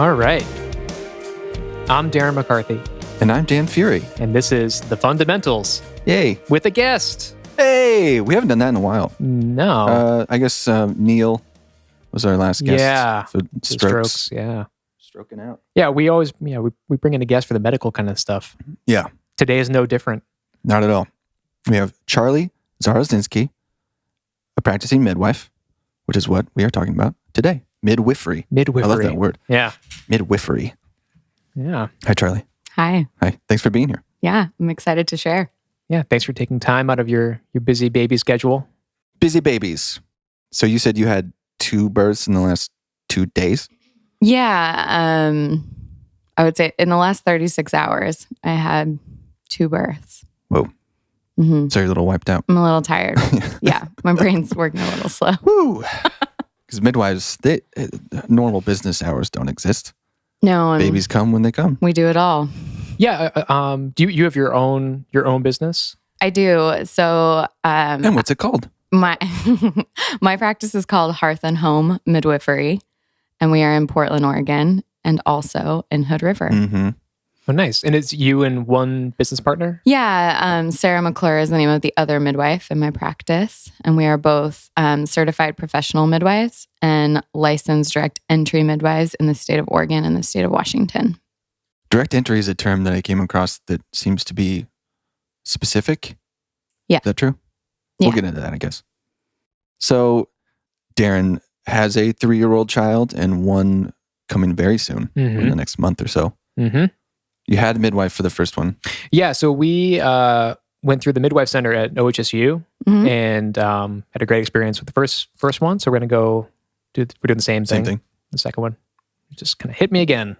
All right. I'm Darren McCarthy. And I'm Dan Fury. And this is The Fundamentals. Yay. With a guest. Hey, we haven't done that in a while. No. I guess Neil was our last guest. Yeah. So strokes. Yeah. Stroking out. Yeah, we always, we bring in a guest for the medical kind of stuff. Yeah. Today is no different. Not at all. We have Charli Zarosinski, a practicing midwife, which is what we are talking about today. Midwifery. Midwifery. I love that word. Yeah. Midwifery. Yeah. Hi, Charli. Hi. Hi. Thanks for being here. Yeah, I'm excited to share. Yeah, thanks for taking time out of your busy baby schedule. Busy babies. So you said you had 2 births in the last 2 days? Yeah, I would say in the last 36 hours, I had 2 births. Whoa. Mm-hmm. So you're a little wiped out. I'm a little tired. Yeah, my brain's working a little slow. Woo! Because midwives, normal business hours don't exist. No, Babies come when they come. we do it all. Yeah. Do you have your own business? I do. So, And what's it called? my my practice is called Hearth and Home Midwifery, and we are in Portland, Oregon, and also in Hood River. Mm-hmm. Oh, nice. And it's you and one business partner? Yeah, Sarah McClure is the name of the other midwife in my practice. And we are both certified professional midwives and licensed direct entry midwives in the state of Oregon and the state of Washington. Direct entry is a term that I came across that seems to be specific. Yeah. Is that true? Yeah. We'll get into that, I guess. So Darren has a 3-year-old child and one coming very soon, in the next month or so. Mm-hmm. You had a midwife for the first one. Yeah, so we went through the midwife center at OHSU and had a great experience with the first one. So we're going to go we're doing the same thing. The second one just kind of hit me again.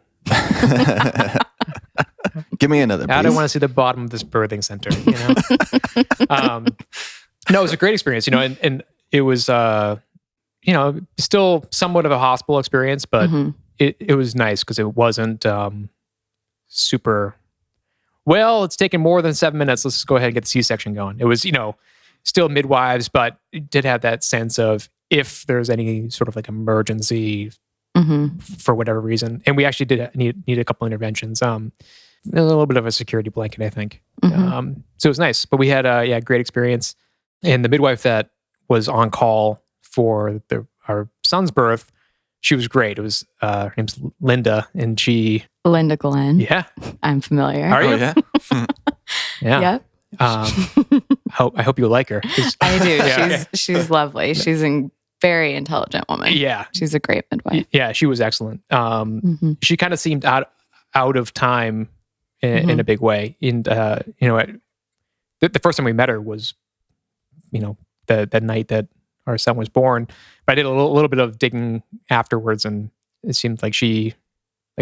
Give me another, please. I don't want to see the bottom of this birthing center, No, it was a great experience, and it was, still somewhat of a hospital experience, but it was nice because it wasn't super, well, it's taken more than 7 minutes. Let's just go ahead and get the C-section going. It was, still midwives, but it did have that sense of if there's any sort of like emergency for whatever reason. And we actually did need a couple interventions. A little bit of a security blanket, I think. So it was nice, but we had a great experience. And the midwife that was on call for our son's birth, she was great. It was her name's Linda, and she Linda Glenn. Yeah, I'm familiar. Are you? Oh, yeah? Yeah. Yep. I hope you like her. I do. Yeah. She's lovely. She's a very intelligent woman. Yeah, She's a great midwife. yeah, she was excellent. She kind of seemed out of time in a big way. And the first time we met her was, the night that our son was born. But I did a little bit of digging afterwards, and it seemed like she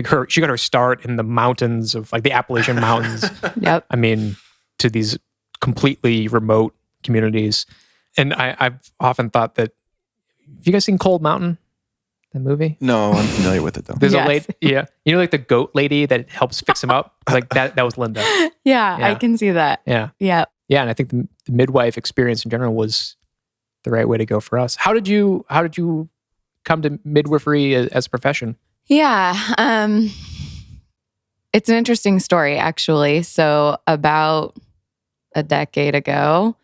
got her start in the mountains of like the Appalachian Mountains. Yep. I mean, to these completely remote communities. And I've often thought that, have you guys seen Cold Mountain, the movie? No, I'm familiar with it, though. There's Yes. a lady, like the goat lady that helps fix him up. Like that was Linda. Yeah, Yeah. I can see that. Yeah. Yeah. Yeah. And I think the midwife experience in general was the right way to go for us. How did you come to midwifery as a profession? Yeah. It's an interesting story, actually. So about a decade ago,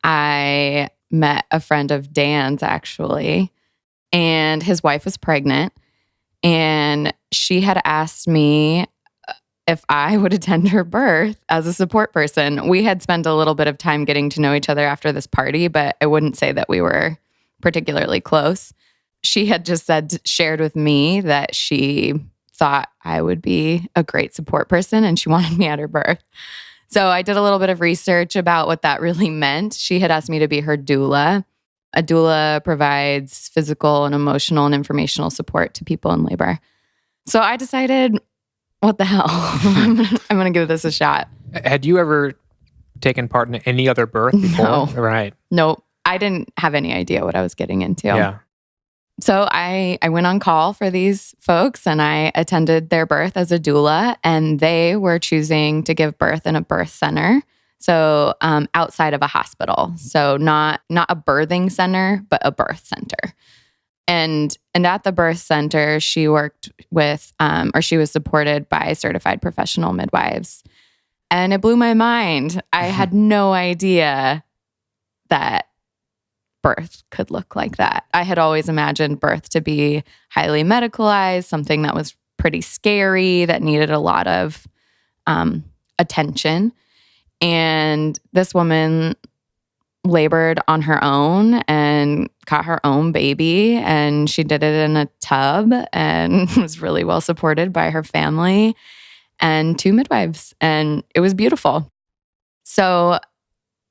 I met a friend of Dan's, actually, and his wife was pregnant. And she had asked me if I would attend her birth as a support person. We had spent a little bit of time getting to know each other after this party, but I wouldn't say that we were particularly close. She had just shared with me that she thought I would be a great support person and she wanted me at her birth. So I did a little bit of research about what that really meant. She had asked me to be her doula. A doula provides physical and emotional and informational support to people in labor. So I decided, what the hell? I'm going to give this a shot. Had you ever taken part in any other birth before? No. Right. Nope. I didn't have any idea what I was getting into. Yeah. So I went on call for these folks and I attended their birth as a doula, and they were choosing to give birth in a birth center. So outside of a hospital. So not a birthing center, but a birth center. And at the birth center, she worked with, or she was supported by certified professional midwives. And it blew my mind. I had no idea that birth could look like that. I had always imagined birth to be highly medicalized, something that was pretty scary, that needed a lot of attention. And this woman labored on her own and caught her own baby, and she did it in a tub and was really well supported by her family and 2 midwives, and it was beautiful. So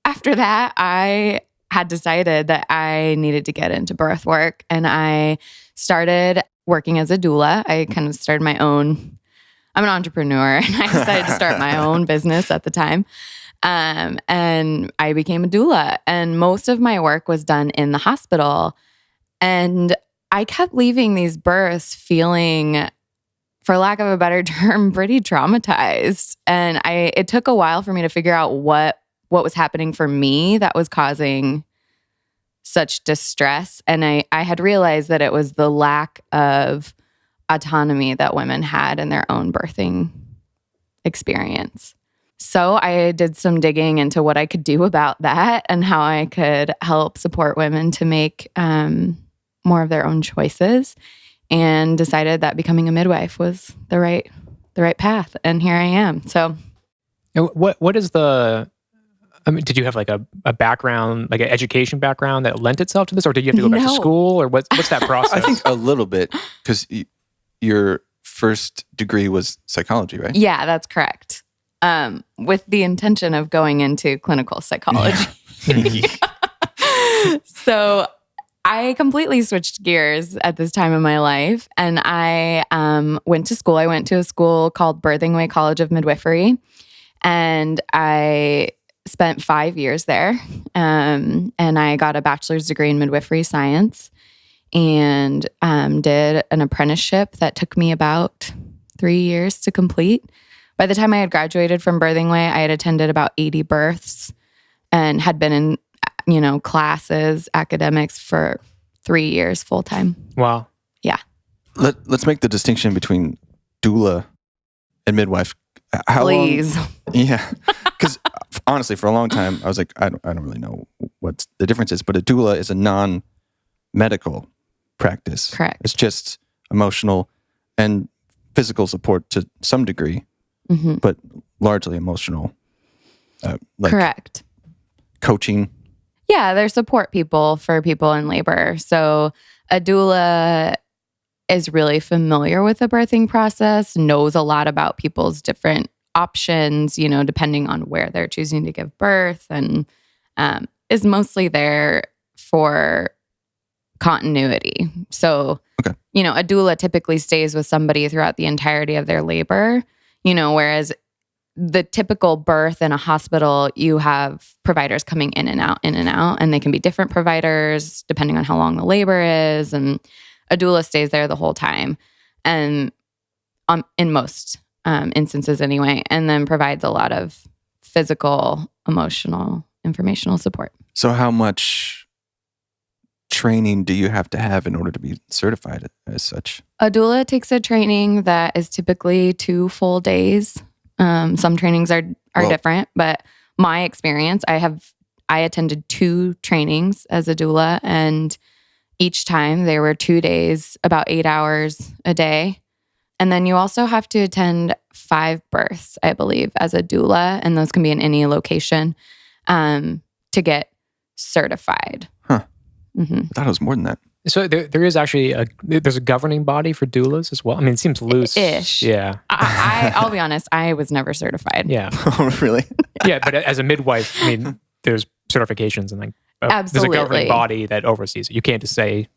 after that, I had decided that I needed to get into birth work, and I started working as a doula. I kind of started my own, I'm an entrepreneur, and I decided to start my own business at the time. And I became a doula, and most of my work was done in the hospital. And I kept leaving these births feeling, for lack of a better term, pretty traumatized. And it took a while for me to figure out what was happening for me that was causing such distress. And I had realized that it was the lack of autonomy that women had in their own birthing experience. So I did some digging into what I could do about that and how I could help support women to make more of their own choices, and decided that becoming a midwife was the right path. And here I am. So what is the, I mean, did you have like a background, like an education background that lent itself to this, or did you have to go back to school, or what's that process? I think a little bit, because your first degree was psychology, right? Yeah, that's correct. With the intention of going into clinical psychology. So I completely switched gears at this time in my life, and I went to school. I went to a school called Birthing Way College of Midwifery, and I spent 5 years there, and I got a bachelor's degree in midwifery science, and did an apprenticeship that took me about 3 years to complete. By the time I had graduated from Birthing Way, I had attended about 80 births and had been in, classes, academics for 3 years full time. Wow. Yeah. Let's make the distinction between doula and midwife. Please. Yeah. Because honestly, for a long time, I was like, I don't really know what the difference is, but a doula is a non-medical practice. Correct. It's just emotional and physical support to some degree. Mm-hmm. But largely emotional. Correct. Coaching. Yeah, they're support people for people in labor. So a doula is really familiar with the birthing process, knows a lot about people's different options, depending on where they're choosing to give birth, and is mostly there for continuity. So, a doula typically stays with somebody throughout the entirety of their labor. Whereas the typical birth in a hospital, you have providers coming in and out, and they can be different providers depending on how long the labor is. And a doula stays there the whole time, and in most instances anyway, and then provides a lot of physical, emotional, informational support. So how much training do you have to have in order to be certified as such? A doula takes a training that is typically 2 full days. Some trainings are different, but my experience, I attended 2 trainings as a doula, and each time they were 2 days, about 8 hours a day. And then you also have to attend 5 births, I believe, as a doula, and those can be in any location, to get certified. Huh. Mm-hmm. I thought it was more than that. So there is actually there's a governing body for doulas as well. I mean, it seems loose-ish. Yeah. I'll be honest, I was never certified. Yeah. Oh, really? Yeah, but as a midwife, I mean, there's certifications and Absolutely. There's a governing body that oversees it. You can't just say,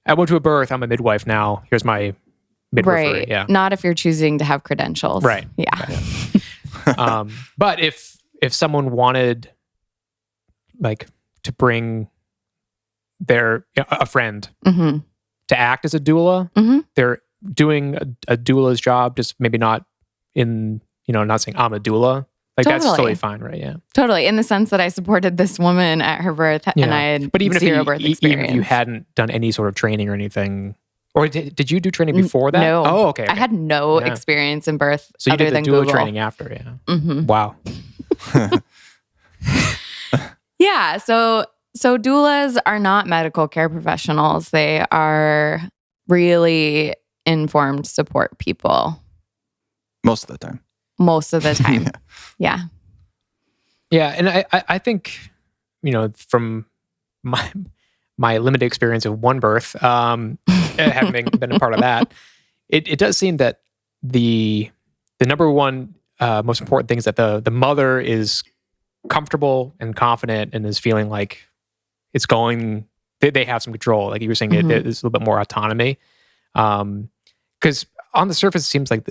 I went to a birth, I'm a midwife now, here's my midwifery. Right. Yeah. Not if you're choosing to have credentials. Right. Yeah. Right. But if someone wanted to bring a friend mm-hmm. to act as a doula, mm-hmm. they're doing a doula's job, just maybe not in, not saying I'm a doula. Like that's totally fine, right? Yeah. Totally. In the sense that I supported this woman at her birth and I had but even zero birth experience. Even if you hadn't done any sort of training or anything, or did you do training before that? No. Oh, okay. I had no experience in birth so you other did the than doula Google. training after, yeah. Mm-hmm. Wow. Yeah. So doulas are not medical care professionals. They are really informed support people. Most of the time. Most of the time. Yeah. Yeah. And I think, from my limited experience of one birth, having been a part of that, it does seem that the number one most important thing is that the mother is comfortable and confident and is feeling like it's going, they have some control. Like you were saying, there's a little bit more autonomy. Because on the surface, it seems like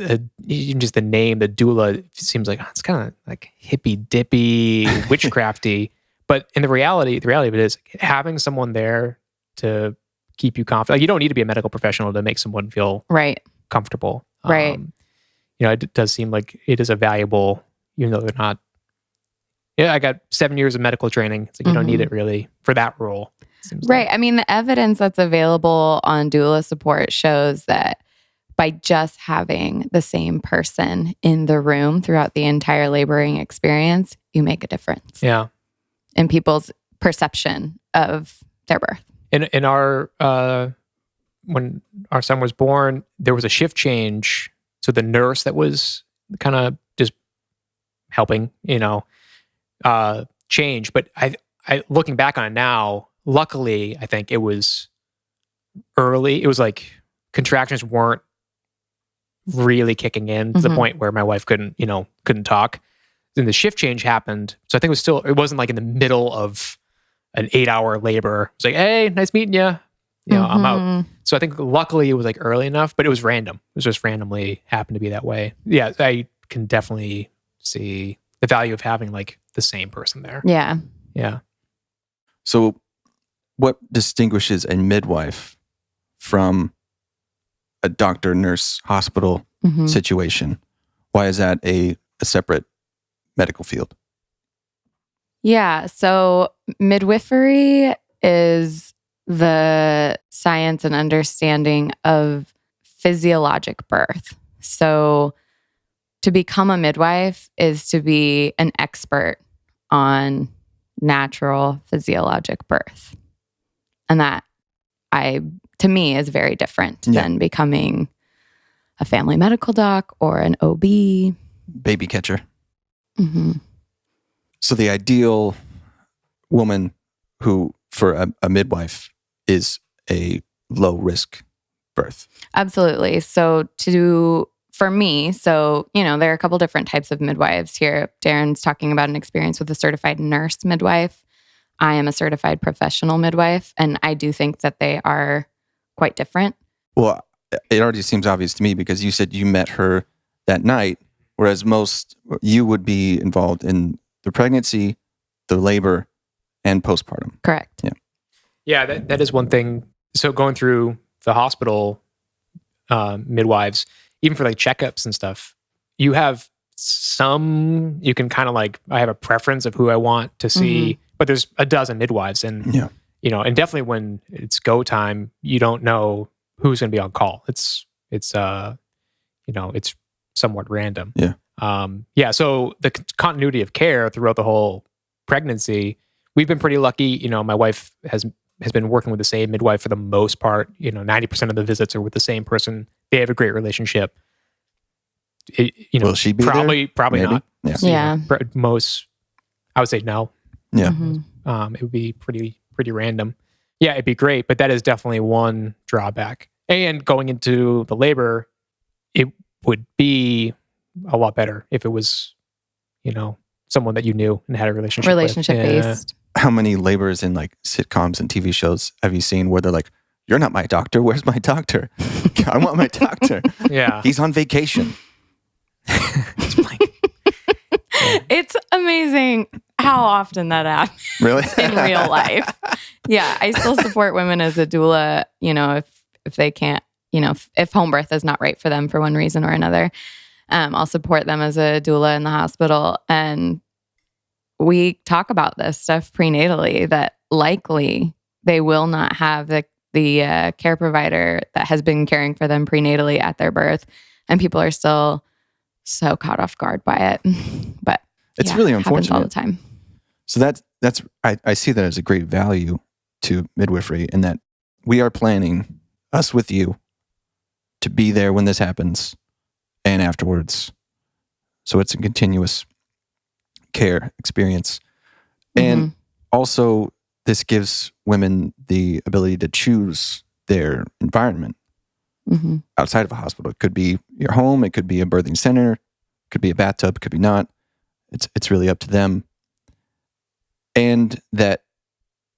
even just the name, the doula, seems like it's kind of like hippy dippy, witchcrafty. But in the reality of it is having someone there to keep you confident. Like you don't need to be a medical professional to make someone feel comfortable. Right. It does seem like it is a valuable, even though they're not. Yeah, I got 7 years of medical training. It's like you don't need it really for that role. Right. I mean, the evidence that's available on doula support shows that by just having the same person in the room throughout the entire laboring experience, you make a difference. Yeah. In people's perception of their birth. In our when our son was born, there was a shift change. So the nurse that was kind of just helping, change. But I looking back on it now, luckily, I think it was early. It was like contractions weren't really kicking in to the point where my wife couldn't talk. Then the shift change happened. So I think it wasn't like in the middle of an 8-hour labor. It's like, hey, nice meeting you. I'm out. So I think luckily it was like early enough, but it was random. It was just randomly happened to be that way. Yeah, I can definitely see the value of having like the same person there. Yeah. Yeah. So what distinguishes a midwife from a doctor, nurse, hospital situation? Why is that a separate medical field? Yeah. So midwifery is the science and understanding of physiologic birth. So to become a midwife is to be an expert on natural physiologic birth. And that to me is very different than becoming a family medical doc or an OB. Baby catcher. So the ideal woman who, for a midwife, is a low risk birth. Absolutely. So for me, there are a couple different types of midwives here. Darren's talking about an experience with a certified nurse midwife. I am a certified professional midwife, and I do think that they are quite different. Well, it already seems obvious to me because you said you met her that night, whereas you would be involved in the pregnancy, the labor, and postpartum. Correct. Yeah. Yeah, that is one thing. So going through the hospital midwives, even for like checkups and stuff, you can kind of like, I have a preference of who I want to see, but there's a dozen midwives and, and definitely when it's go time, you don't know who's going to be on call. It's somewhat random. Yeah. So the continuity of care throughout the whole pregnancy, we've been pretty lucky. My wife has been working with the same midwife for the most part. 90% of the visits are with the same person. They have a great relationship. Will she be probably there? Maybe. not. Yeah. Most, I would say no. Yeah. It would be pretty random. Yeah, it'd be great, but that is definitely one drawback. And going into the labor, it would be a lot better if it was, someone that you knew and had a relationship with. Based. How many labors in like sitcoms and TV shows have you seen where they're like, "You're not my doctor. Where's my doctor? I want my doctor. Yeah. He's on vacation." It's amazing how often that happens Really? in real life. Yeah, I still support women as a doula, if they can't, if home birth is not right for them for one reason or another. I'll support them as a doula in the hospital. And we talk about this stuff prenatally, that likely they will not have the care provider that has been caring for them prenatally at their birth. And people are still so caught off guard by it. But it's really unfortunate. Happens all the time. So that's I see that as a great value to midwifery, in that we are planning, us with you, to be there when this happens and afterwards. So it's a continuous care experience. And also, this gives women the ability to choose their environment outside of a hospital. It could be your home, it could be a birthing center, it could be a bathtub, it could be not. It's really up to them. And that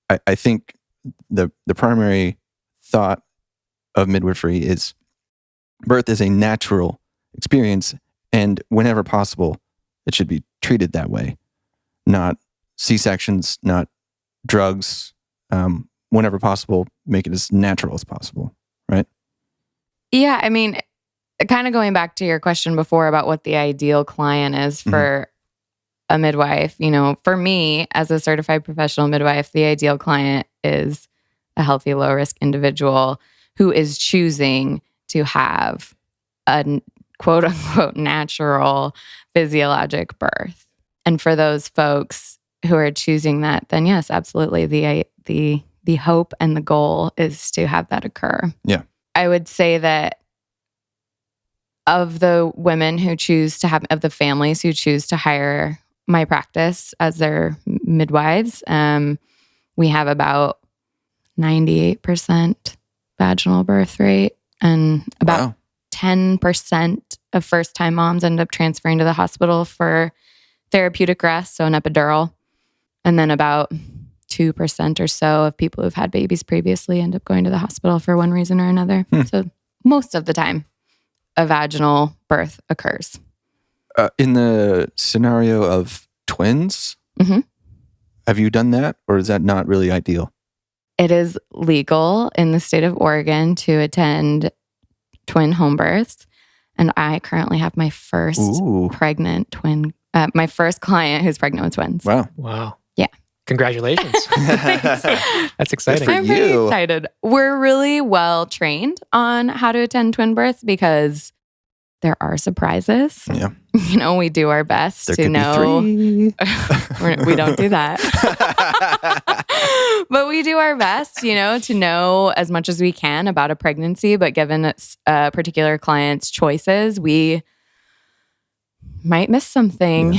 I think the primary thought of midwifery is birth is a natural experience, and whenever possible, it should be treated that way. Not C-sections, not drugs. Whenever possible, make it as natural as possible, right? Yeah, I mean, kind of going back to your question before about what the ideal client is for a midwife, for me as a certified professional midwife, the ideal client is a healthy, low-risk individual who is choosing to have a quote-unquote natural physiologic birth. And for those folks who are choosing that, then yes, absolutely, the hope and the goal is to have that occur. Yeah. I would say that of the women who choose to have, of the families who choose to hire my practice as their midwives, we have about 98% vaginal birth rate, and about 10% of first-time moms end up transferring to the hospital for therapeutic rest, so an epidural. And then about 2% or so of people who've had babies previously end up going to the hospital for one reason or another. So most of the time, a vaginal birth occurs. In the scenario of twins, have you done that, or is that not really ideal? It is legal in the state of Oregon to attend twin home births. And I currently have my first pregnant twin, my first client who's pregnant with twins. Wow. Yeah. Congratulations. That's exciting. I'm pretty excited. We're really well trained on how to attend twin births because there are surprises. Yeah. We do our best there to could know. Be 3. We don't do that. But we do our best, to know as much as we can about a pregnancy. But given it's a particular client's choices, we might miss something,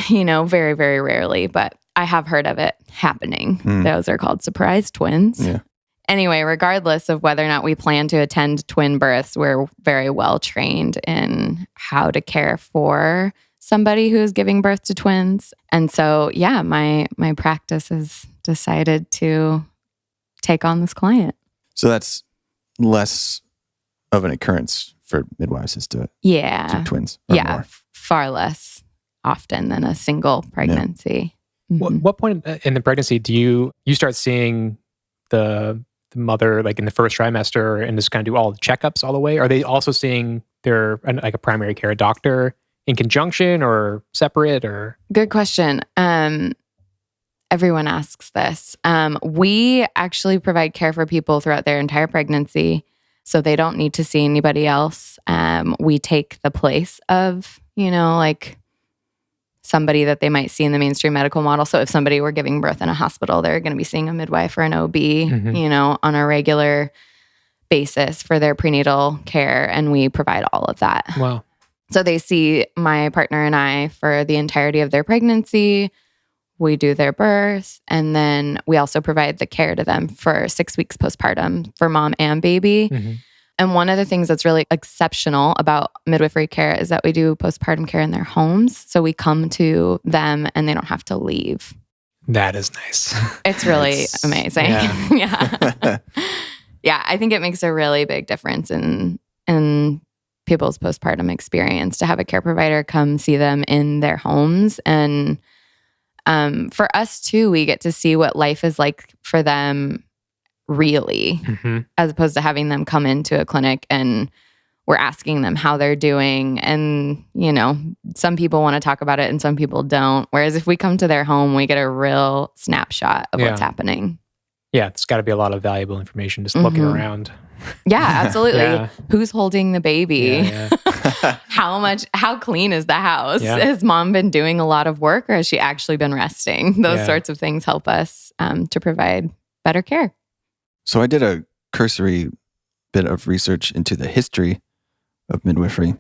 very, very rarely. But I have heard of it happening. Those are called surprise twins. Yeah. Anyway, regardless of whether or not we plan to attend twin births, we're very well trained in how to care for somebody who's giving birth to twins. And so, yeah, my practice has decided to take on this client. So that's less of an occurrence for midwives is to do twins. More. Far less often than a single pregnancy. Yeah. What point in the pregnancy do you start seeing the mother, like in the first trimester, and just kind of do all the checkups all the way? Are they also seeing their like a primary care doctor in conjunction or separate? Or good question. Everyone asks this. We actually provide care for people throughout their entire pregnancy, so they don't need to see anybody else. We take the place of, like somebody that they might see in the mainstream medical model. So if somebody were giving birth in a hospital, they're going to be seeing a midwife or an OB, on a regular basis for their prenatal care. And we provide all of that. Wow. So they see my partner and I for the entirety of their pregnancy. We do their birth. And then we also provide the care to them for 6 weeks postpartum for mom and baby. And one of the things that's really exceptional about midwifery care is that we do postpartum care in their homes. So we come to them and they don't have to leave. That is nice. It's really amazing. Yeah. Yeah, I think it makes a really big difference in people's postpartum experience to have a care provider come see them in their homes. And for us too, we get to see what life is like for them really, as opposed to having them come into a clinic and we're asking them how they're doing. And, you know, some people want to talk about it and some people don't. Whereas if we come to their home, we get a real snapshot of what's happening. Yeah, it's got to be a lot of valuable information just looking around. Yeah, absolutely. Yeah. Who's holding the baby? Yeah. How clean is the house? Yeah. Has mom been doing a lot of work or has she actually been resting? Those Yeah. sorts of things help us to provide better care. So I did a cursory bit of research into the history of midwifery.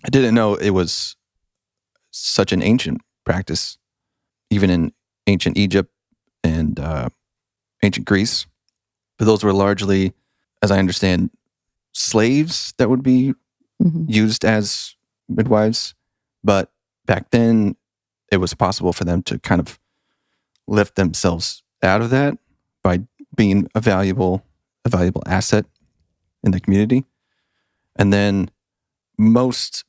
I didn't know it was such an ancient practice, even in ancient Egypt and ancient Greece. But those were largely, as I understand, slaves that would be used as midwives. But back then, it was possible for them to kind of lift themselves out of that by being a valuable asset in the community. And then most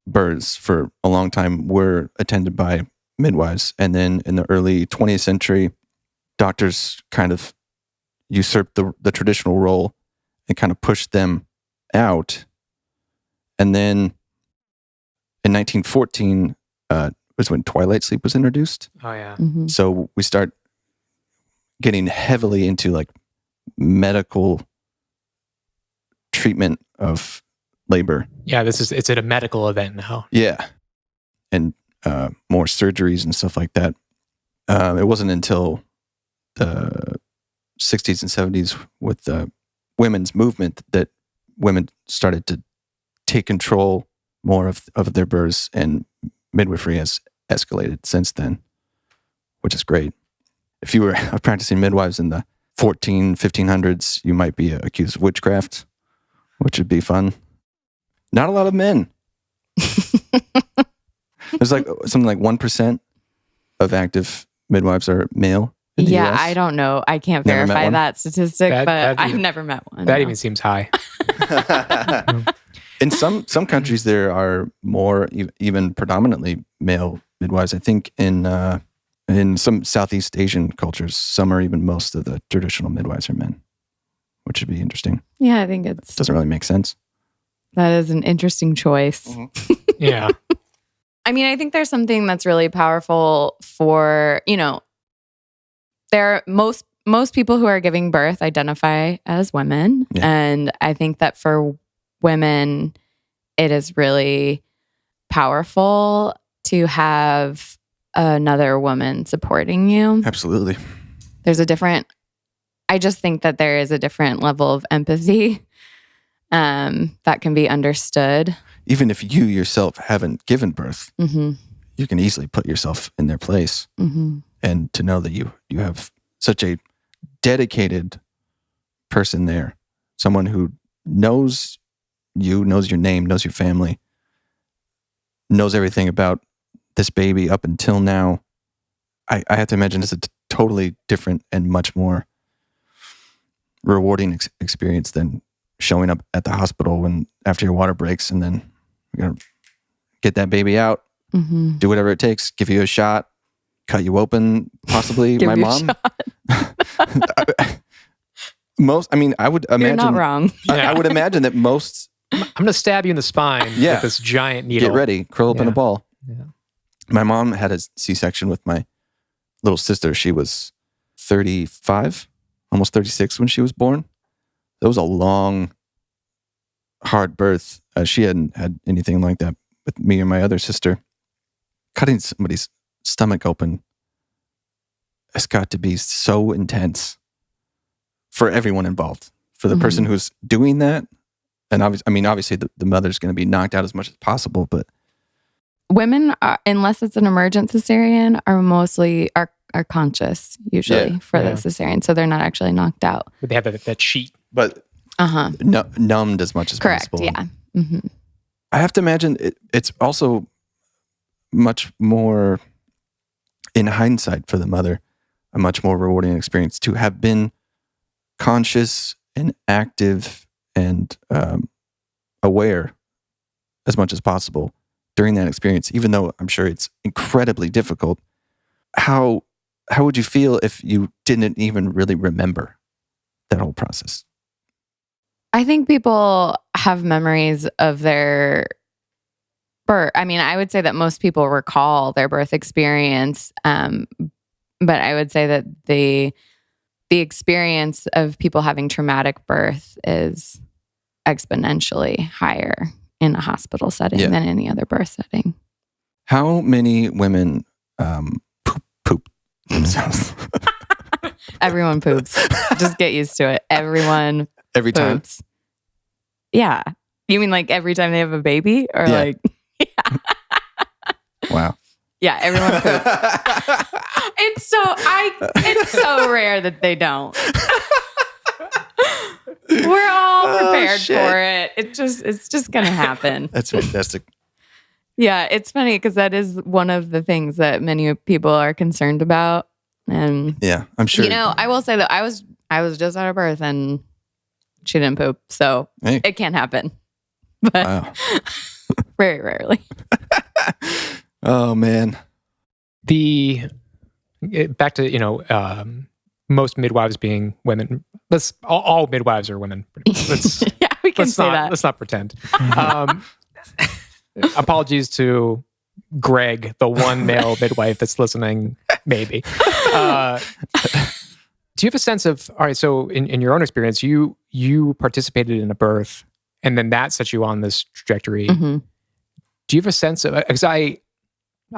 births for a long time were attended by midwives. And then in the early 20th century, doctors kind of usurped the traditional role and kind of pushed them out. And then in 1914 was when twilight sleep was introduced. Oh, yeah. So we start getting heavily into like medical treatment of labor. Yeah, it's at a medical event now. Yeah. And more surgeries and stuff like that. It wasn't until the 60s and 70s with the women's movement that women started to take control more of their births, and midwifery has escalated since then, which is great. If you were practicing midwives in the 1500s, you might be accused of witchcraft, which would be fun. Not a lot of men. There's like something like 1% of active midwives are male in the US. I don't know. I can't Never met verify one? that statistic, but That I've even- never met one. That no. even seems high. In some countries, there are more even predominantly male midwives. I think in some Southeast Asian cultures, some are even most of the traditional midwives are men, which would be interesting. Yeah, I think Doesn't really make sense. that is an interesting choice. Yeah. I mean, I think there's something that's really powerful for, you know, most people who are giving birth identify as women. Yeah. And I think that for women, it is really powerful to have another woman supporting you. Absolutely. I just think that there is a different level of empathy that can be understood. Even if you yourself haven't given birth, Mm-hmm. you can easily put yourself in their place. Mm-hmm. And to know that you have such a dedicated person there, someone who knows you, knows your name, knows your family, knows everything about this baby up until now. I have to imagine it's a totally different and much more rewarding experience than showing up at the hospital when after your water breaks and then you're going to get that baby out, Mm-hmm. do whatever it takes, give you a shot, cut you open, possibly. Give My you a mom. shot. I would imagine. You're not wrong. I would imagine that most I'm going to stab you in the spine Yeah. with this giant needle. get ready, curl up in a Yeah. ball. Yeah. My mom had a C-section with my little sister. She was 35, almost 36 when she was born. It was a long, hard birth. She hadn't had anything like that with me and my other sister. Cutting somebody's stomach open has got to be so intense for everyone involved. For the person who's doing that, and obviously the mother's going to be knocked out as much as possible, but Women, unless it's an emergent cesarean, are mostly are conscious usually for the cesarean, so they're not actually knocked out. But they have that sheet. numbed as much as Correct. possible. Yeah. Mm-hmm. I have to imagine it's also much more, in hindsight for the mother, a much more rewarding experience to have been conscious and active and aware as much as possible during that experience, even though I'm sure it's incredibly difficult. How would you feel if you didn't even really remember that whole process? I think people have memories of their birth. I mean, I would say that most people recall their birth experience, but I would say that the experience of people having traumatic birth is exponentially higher in a hospital setting than any other birth setting. How many women poop themselves? Everyone poops. Just get used to it. Everyone Every time? poops. Yeah. You mean like every time they have a baby? Or like... Yeah. Wow. Yeah, everyone poops. It's so rare that they don't. We're all prepared for it. It's just gonna happen. That's fantastic. Yeah, it's funny because that is one of the things that many people are concerned about. And yeah, I'm sure. You know, I will say that I was just out of birth and she didn't poop, so it can happen, but very rarely. Oh man. Back to most midwives being women. All midwives are women. Yeah, we can say that. Let's not pretend. Apologies to Greg, the one male midwife that's listening. Maybe. Do you have a sense of, all right, so in your own experience, you participated in a birth and then that set you on this trajectory. Mm-hmm. Do you have a sense of, because I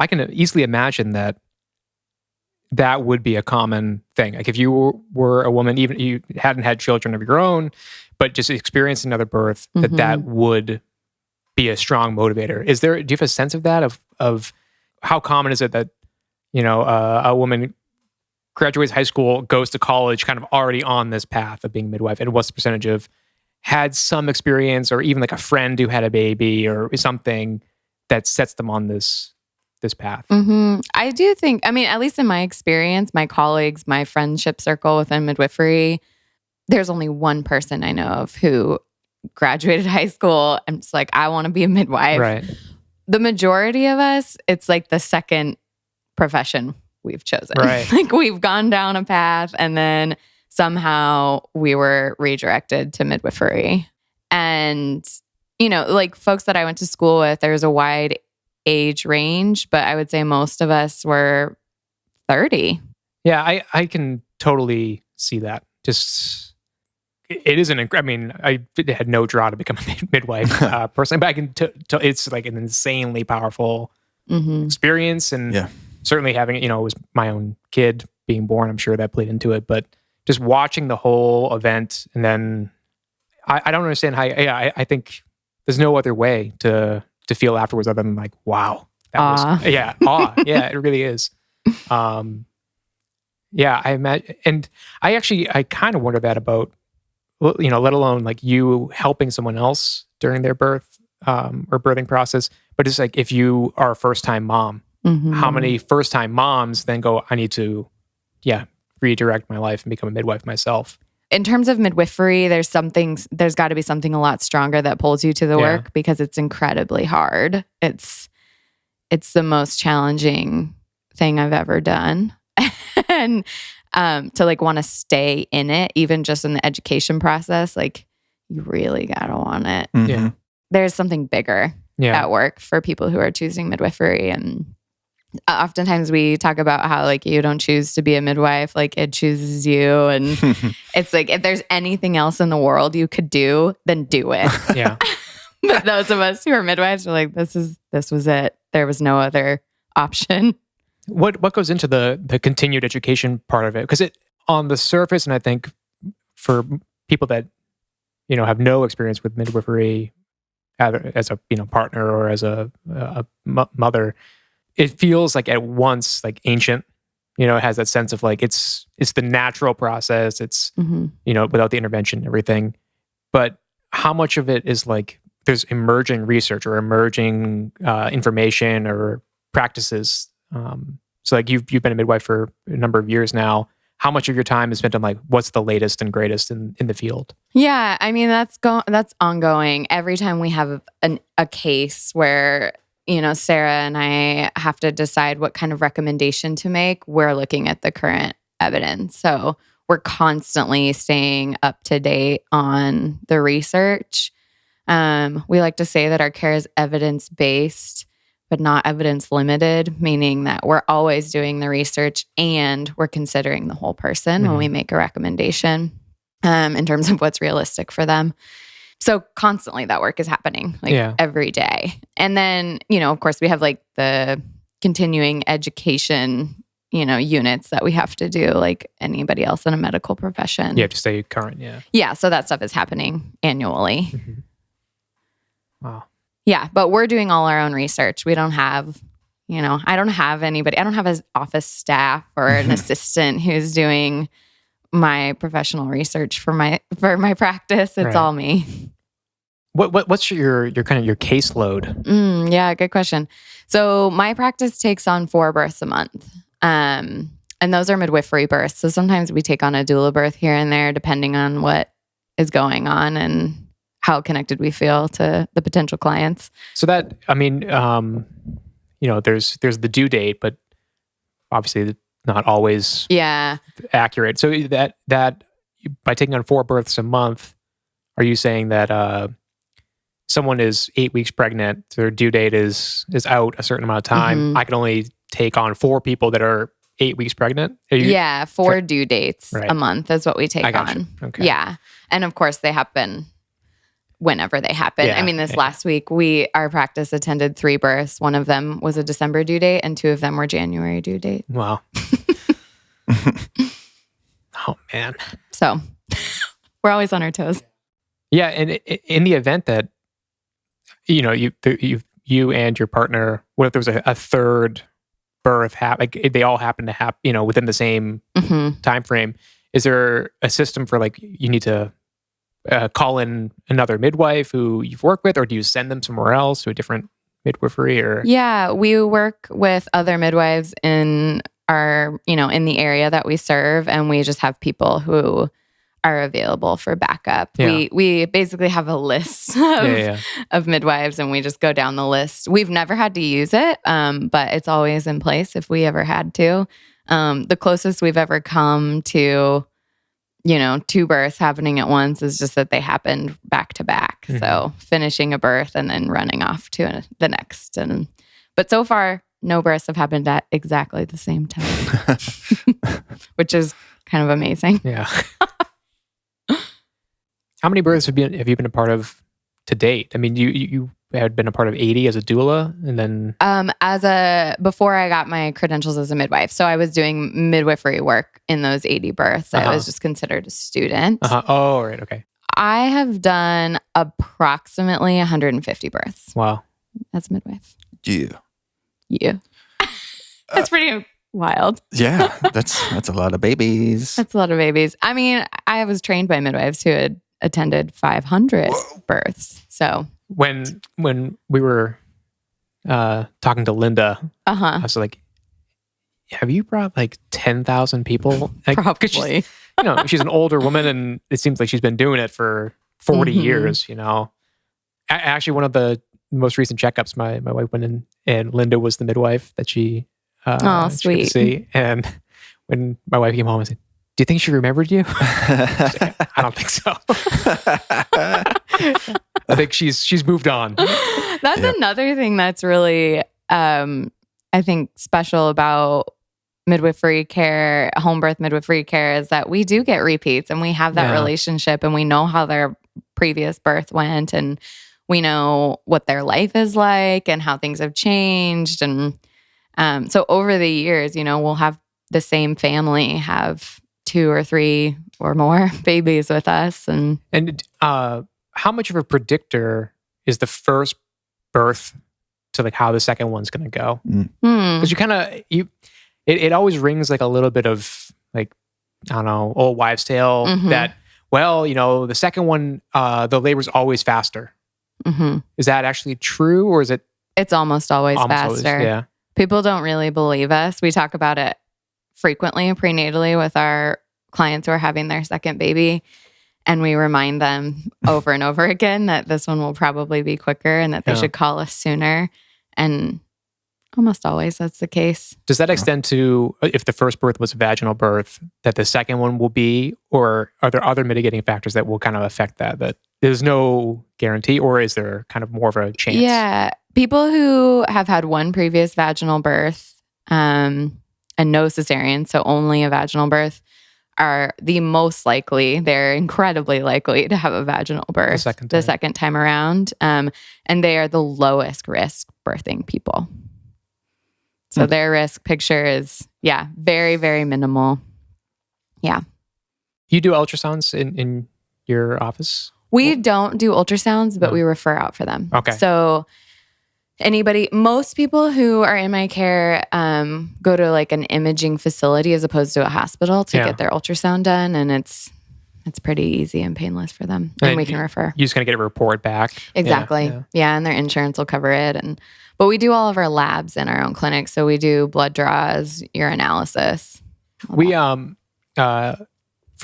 can easily imagine that would be a common thing. Like if you were a woman, even you hadn't had children of your own, but just experienced another birth, that would be a strong motivator. Do you have a sense of that? Of how common is it that, a woman graduates high school, goes to college, kind of already on this path of being a midwife? And what's the percentage of had some experience or even like a friend who had a baby or something that sets them on this path? Mm-hmm. I do think, I mean, at least in my experience, my colleagues, my friendship circle within midwifery, there's only one person I know of who graduated high school and it's like, I want to be a midwife. Right. The majority of us, it's like the second profession we've chosen. Right. Like we've gone down a path and then somehow we were redirected to midwifery. And, like folks that I went to school with, there's a wide age range, but I would say most of us were 30. Yeah, I can totally see that. Just, it is I had no draw to become a midwife personally, but I can it's like an insanely powerful experience. And certainly having, it was my own kid being born, I'm sure that played into it, but just watching the whole event and then I don't understand how, I think there's no other way to feel afterwards other than like, wow, that was, awe. Yeah, it really is. I imagine, and I kind of wonder that about, let alone like you helping someone else during their birth or birthing process, but it's like if you are a first-time mom, how many first-time moms then go, I need to, redirect my life and become a midwife myself. In terms of midwifery, there's got to be something a lot stronger that pulls you to the work because it's incredibly hard. It's the most challenging thing I've ever done. And to like want to stay in it, even just in the education process, like you really got to want it. Mm-hmm. Yeah. There's something bigger at work for people who are choosing midwifery. And oftentimes we talk about how like you don't choose to be a midwife, like it chooses you. And it's like, if there's anything else in the world you could do, then do it. Yeah. But those of us who are midwives are like, this was it. There was no other option. What goes into the continued education part of it? Because it on the surface, and I think for people that have no experience with midwifery, either as a partner or as a mother, it feels like at once like ancient. It has that sense of like it's the natural process. It's without the intervention and everything. But how much of it is like there's emerging research or emerging information or practices? So like you've been a midwife for a number of years now. How much of your time is spent on like what's the latest and greatest in the field? Yeah, I mean that's ongoing. Every time we have a case where Sarah and I have to decide what kind of recommendation to make, we're looking at the current evidence. So we're constantly staying up to date on the research. We like to say that our care is evidence-based, but not evidence-limited, meaning that we're always doing the research and we're considering the whole person when we make a recommendation in terms of what's realistic for them. So constantly that work is happening every day. And then, of course, we have like the continuing education, units that we have to do like anybody else in a medical profession. You have to stay current, yeah. Yeah, so that stuff is happening annually. Mm-hmm. Wow. Yeah, but we're doing all our own research. We don't have, I don't have anybody. I don't have an office staff or an assistant who's doing my professional research for my practice. It's all me. What's your kind of your caseload? Yeah, good question. So my practice takes on 4 births a month. And those are midwifery births. So sometimes we take on a doula birth here and there, depending on what is going on and how connected we feel to the potential clients. So that, there's the due date, but obviously not always accurate. So that by taking on 4 births a month, are you saying that someone is 8 weeks pregnant, their due date is out a certain amount of time? I can only take on 4 people that are 8 weeks pregnant? 4 due dates a month is what we take on. Okay. Yeah. And of course they happen whenever they happen. Yeah, this last week, our practice attended 3 births. One of them was a December due date and 2 of them were January due date. Wow. Oh, man. So we're always on our toes. Yeah. And in the event that, you and your partner, what if there was a third birth, they all happen to happen, within the same time frame, is there a system for like, you need to call in another midwife who you've worked with, or do you send them somewhere else to a different midwifery? Or yeah, we work with other midwives in our, in the area that we serve, and we just have people who are available for backup. Yeah. We basically have a list of midwives, and we just go down the list. We've never had to use it, but it's always in place if we ever had to. The closest we've ever come to 2 births happening at once is just that they happened back to back. So finishing a birth and then running off to the next. But so far, no births have happened at exactly the same time, which is kind of amazing. Yeah. How many births have you been a part of to date? I mean, you had been a part of 80 as a doula, and then before I got my credentials as a midwife. So I was doing midwifery work in those 80 births. I was just considered a student. Oh, right. Okay. I have done approximately 150 births. Wow. As a midwife. Yeah. That's pretty wild. Yeah, that's a lot of babies. That's a lot of babies. I mean, I was trained by midwives who had attended 500 births. So when we were talking to Linda, I was like, have you brought like 10,000 people? Like, probably. She's an older woman, and it seems like she's been doing it for 40 years, Actually, one of the most recent checkups, my wife went in, and Linda was the midwife that she sweet. could see. And when my wife came home, I said, do you think she remembered you? Like, I don't think so. I think she's moved on. That's another thing that's really, I think, special about midwifery care, home birth midwifery care, is that we do get repeats, and we have that relationship, and we know how their previous birth went, and we know what their life is like and how things have changed. And so over the years, we'll have the same family have 2 or 3 or more babies with us. And how much of a predictor is the first birth to like how the second one's going to go? Because it always rings like a little bit of like, I don't know, old wives' tale that, the second one, the labor's always faster. Is that actually true, or is it? It's almost always faster. Yeah. People don't really believe us. We talk about it frequently prenatally with our clients who are having their second baby. And we remind them over and over again that this one will probably be quicker and that they should call us sooner. And Almost always that's the case. Does that extend to if the first birth was a vaginal birth, that the second one will be, or are there other mitigating factors that will kind of affect that? That there's no guarantee, or is there kind of more of a chance? Yeah. People who have had one previous vaginal birth and no cesarean, so only a vaginal birth, are the most likely, they're incredibly likely to have a vaginal birth the second time around. And they are the lowest risk birthing people. So their risk picture is, very, very minimal. Yeah. You do ultrasounds in your office? We don't do ultrasounds, but we refer out for them. Okay. So most people who are in my care go to like an imaging facility as opposed to a hospital to get their ultrasound done. And it's pretty easy and painless for them. And we can refer. You just kind of get a report back. Exactly. Yeah. And their insurance will cover it. But we do all of our labs in our own clinic. So we do blood draws, urinalysis. We, for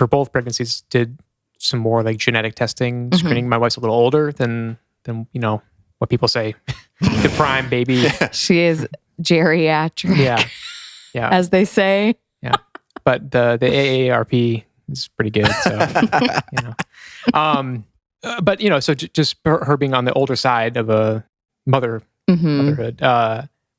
both pregnancies, did some more like genetic testing, screening. My wife's a little older than what people say, the prime baby. She is geriatric. Yeah. As they say. Yeah. But the AARP is pretty good. So, but so just her being on the older side of a motherhood,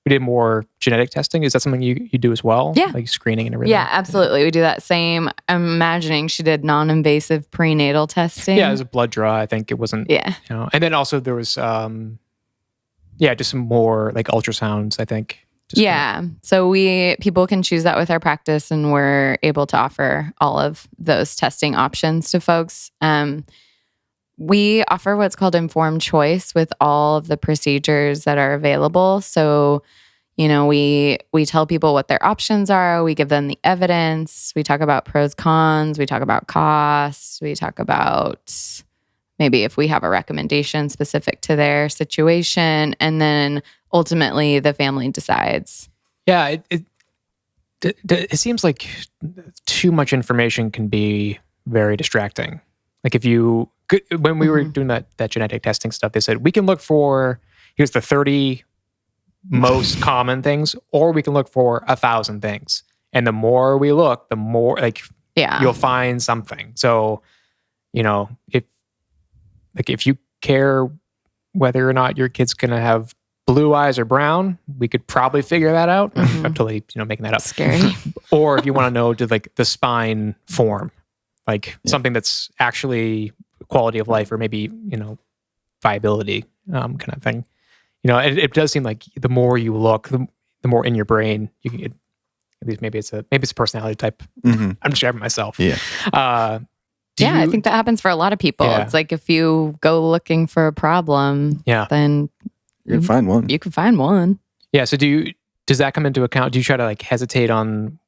we did more genetic testing. Is that something you do as well? Yeah. Like screening and everything? Yeah, absolutely. We do that same. I'm imagining she did non-invasive prenatal testing. Yeah, it was a blood draw. I think it wasn't. Yeah. And then also there was, just some more like ultrasounds, I think. So people can choose that with our practice, and we're able to offer all of those testing options to folks. We offer what's called informed choice with all of the procedures that are available. So, we tell people what their options are. We give them the evidence. We talk about pros, cons. We talk about costs. We talk about maybe if we have a recommendation specific to their situation. And then ultimately the family decides. Yeah, it seems like too much information can be very distracting. Like when we were doing that genetic testing stuff, they said, we can look for, here's the 30 most common things, or we can look for 1,000 things. And the more we look, the more you'll find something. So, if you care whether or not your kid's going to have blue eyes or brown, we could probably figure that out. I'm totally, making that up. Scary. Or if you want to know, did like the spine form, something that's actually quality of life or maybe, viability kind of thing. It does seem like the more you look, the more in your brain you can get. At least maybe it's a personality type. I'm describing myself. Yeah. I think that happens for a lot of people. Yeah. It's like if you go looking for a problem, then you can find one. You can find one. Yeah. So does that come into account? Do you try to hesitate on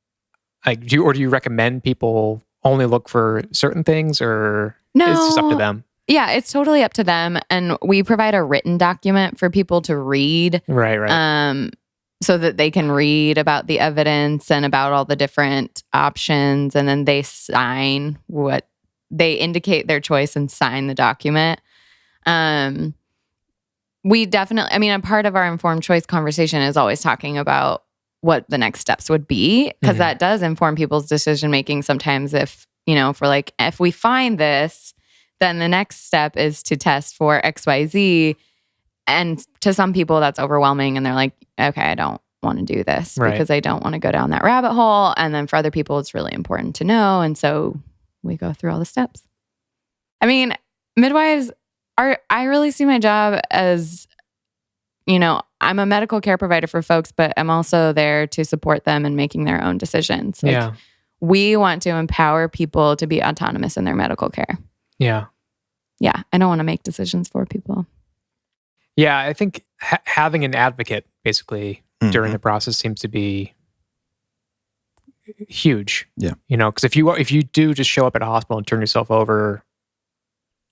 do you recommend people only look for certain things, or no, it's just up to them? Yeah, it's totally up to them. And we provide a written document for people to read. Right. So that they can read about the evidence and about all the different options. And then they sign they indicate their choice and sign the document. We definitely, a part of our informed choice conversation is always talking about what the next steps would be, because that does inform people's decision making. Sometimes if we find this, then the next step is to test for XYZ. And to some people that's overwhelming and they're like, okay, I don't want to do this because I don't want to go down that rabbit hole. And then for other people, it's really important to know. And so we go through all the steps. Midwives I really see my job as, I'm a medical care provider for folks, but I'm also there to support them in making their own decisions. We want to empower people to be autonomous in their medical care. Yeah. Yeah. I don't want to make decisions for people. Yeah. I think having an advocate basically during the process seems to be huge. Yeah. Because if you do just show up at a hospital and turn yourself over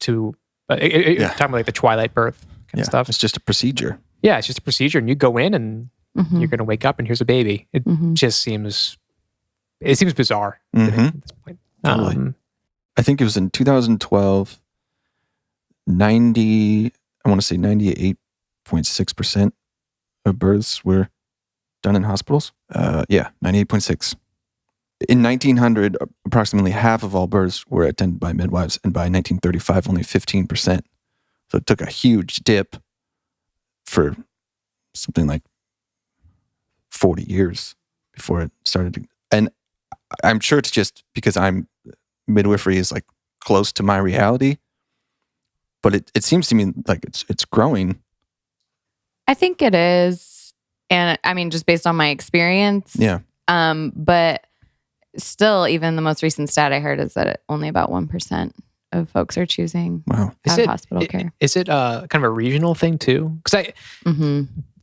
to talking about like the twilight birth kind of stuff. It's just a procedure. Yeah, it's just a procedure, and you go in and you're going to wake up and here's a baby. It just seems bizarre to me at this point. Totally. I think it was in 2012, 98.6% of births were done in hospitals? 98.6. In 1900, approximately half of all births were attended by midwives, and by 1935, only 15%. So it took a huge dip for something like 40 years before it started to, and I'm sure it's just because midwifery is like close to my reality, but it seems to me like it's growing. I think it is. And I mean, just based on my experience. Yeah. But still, even the most recent stat I heard is that only about 1% of folks are choosing Wow. to have hospital care. Is it kind of a regional thing too? Because I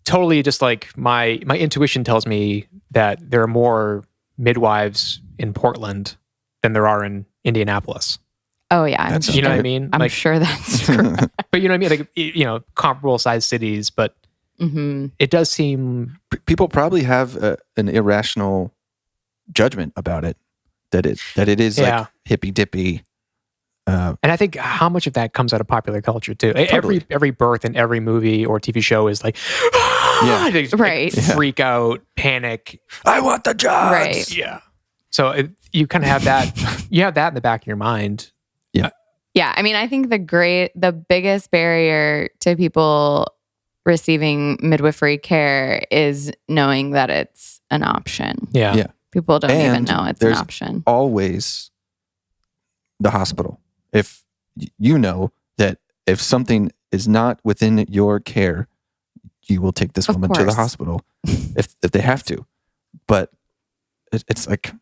totally just like my intuition tells me that there are more midwives in Portland than there are in Indianapolis. Oh yeah, you know what I mean? I'm sure that's true. But you know what I mean? Like, comparable sized cities, but it does seem people probably have an irrational judgment about it, that it is like hippy dippy. And I think how much of that comes out of popular culture too. Totally. Every birth in every movie or TV show is like, they just, right, freak out, panic. I want the jobs. Right. Yeah. So you kind of have that. You have that in the back of your mind. Yeah. Yeah. I mean, I think the biggest barrier to people receiving midwifery care is knowing that it's an option. Yeah. Yeah. People don't even know it's an option. Always the hospital. If you know that if something is not within your care, you will take this woman to the hospital if they have to. But it's like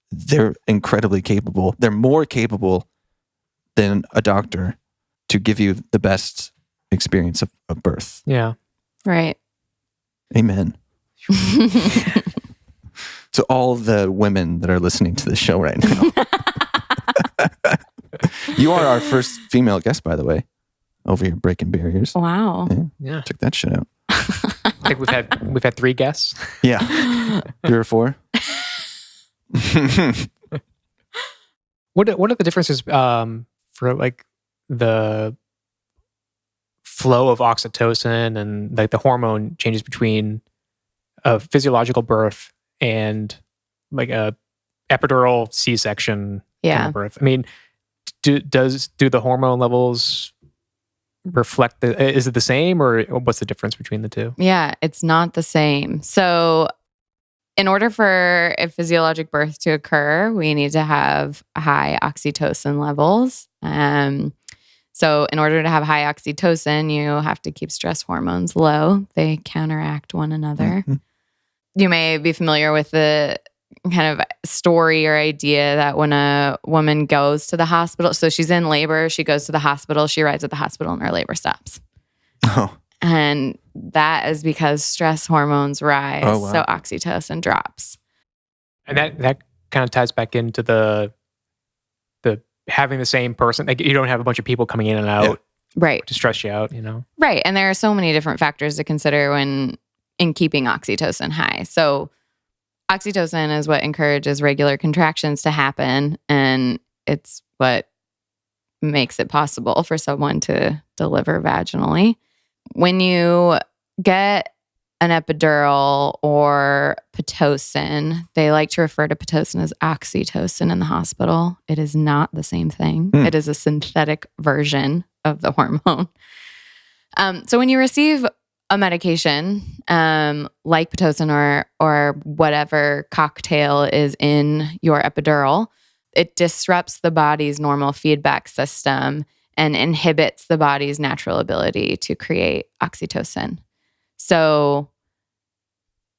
they're incredibly capable. They're more capable than a doctor to give you the best experience of birth. Yeah. Right. Amen. To all the women that are listening to this show right now. You are our first female guest, by the way, over here breaking barriers. Wow. Yeah. Check that shit out. I think we've had 3 guests. Yeah. 3 or 4. What are the differences for like the flow of oxytocin and like the hormone changes between a physiological birth and like a epidural C-section kind of birth? I mean, do the hormone levels reflect is it the same, or what's the difference between the two? Yeah, it's not the same. So in order for a physiologic birth to occur, we need to have high oxytocin levels. So in order to have high oxytocin, you have to keep stress hormones low. They counteract one another. Mm-hmm. You may be familiar with the kind of story or idea that when a woman goes to the hospital, so she's in labor, she goes to the hospital, she arrives at the hospital and her labor stops. Oh. And that is because stress hormones rise, so oxytocin drops. And that kind of ties back into the having the same person. Like, you don't have a bunch of people coming in and out, right, to stress you out, Right. And there are so many different factors to consider in keeping oxytocin high. So oxytocin is what encourages regular contractions to happen, and it's what makes it possible for someone to deliver vaginally. When you get an epidural or Pitocin, they like to refer to Pitocin as oxytocin in the hospital. It is not the same thing. It is a synthetic version of the hormone. So when you receive a medication like Pitocin or whatever cocktail is in your epidural, it disrupts the body's normal feedback system and inhibits the body's natural ability to create oxytocin. So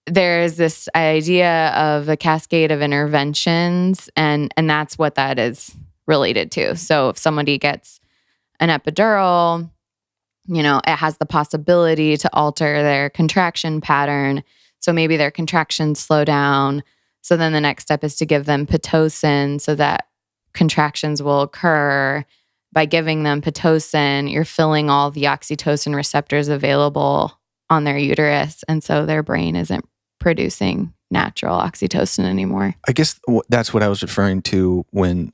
there's this idea of a cascade of interventions, and that's what that is related to. So if somebody gets an epidural, it has the possibility to alter their contraction pattern. So maybe their contractions slow down. So then the next step is to give them Pitocin so that contractions will occur. By giving them Pitocin, you're filling all the oxytocin receptors available on their uterus. And so their brain isn't producing natural oxytocin anymore. I guess that's what I was referring to when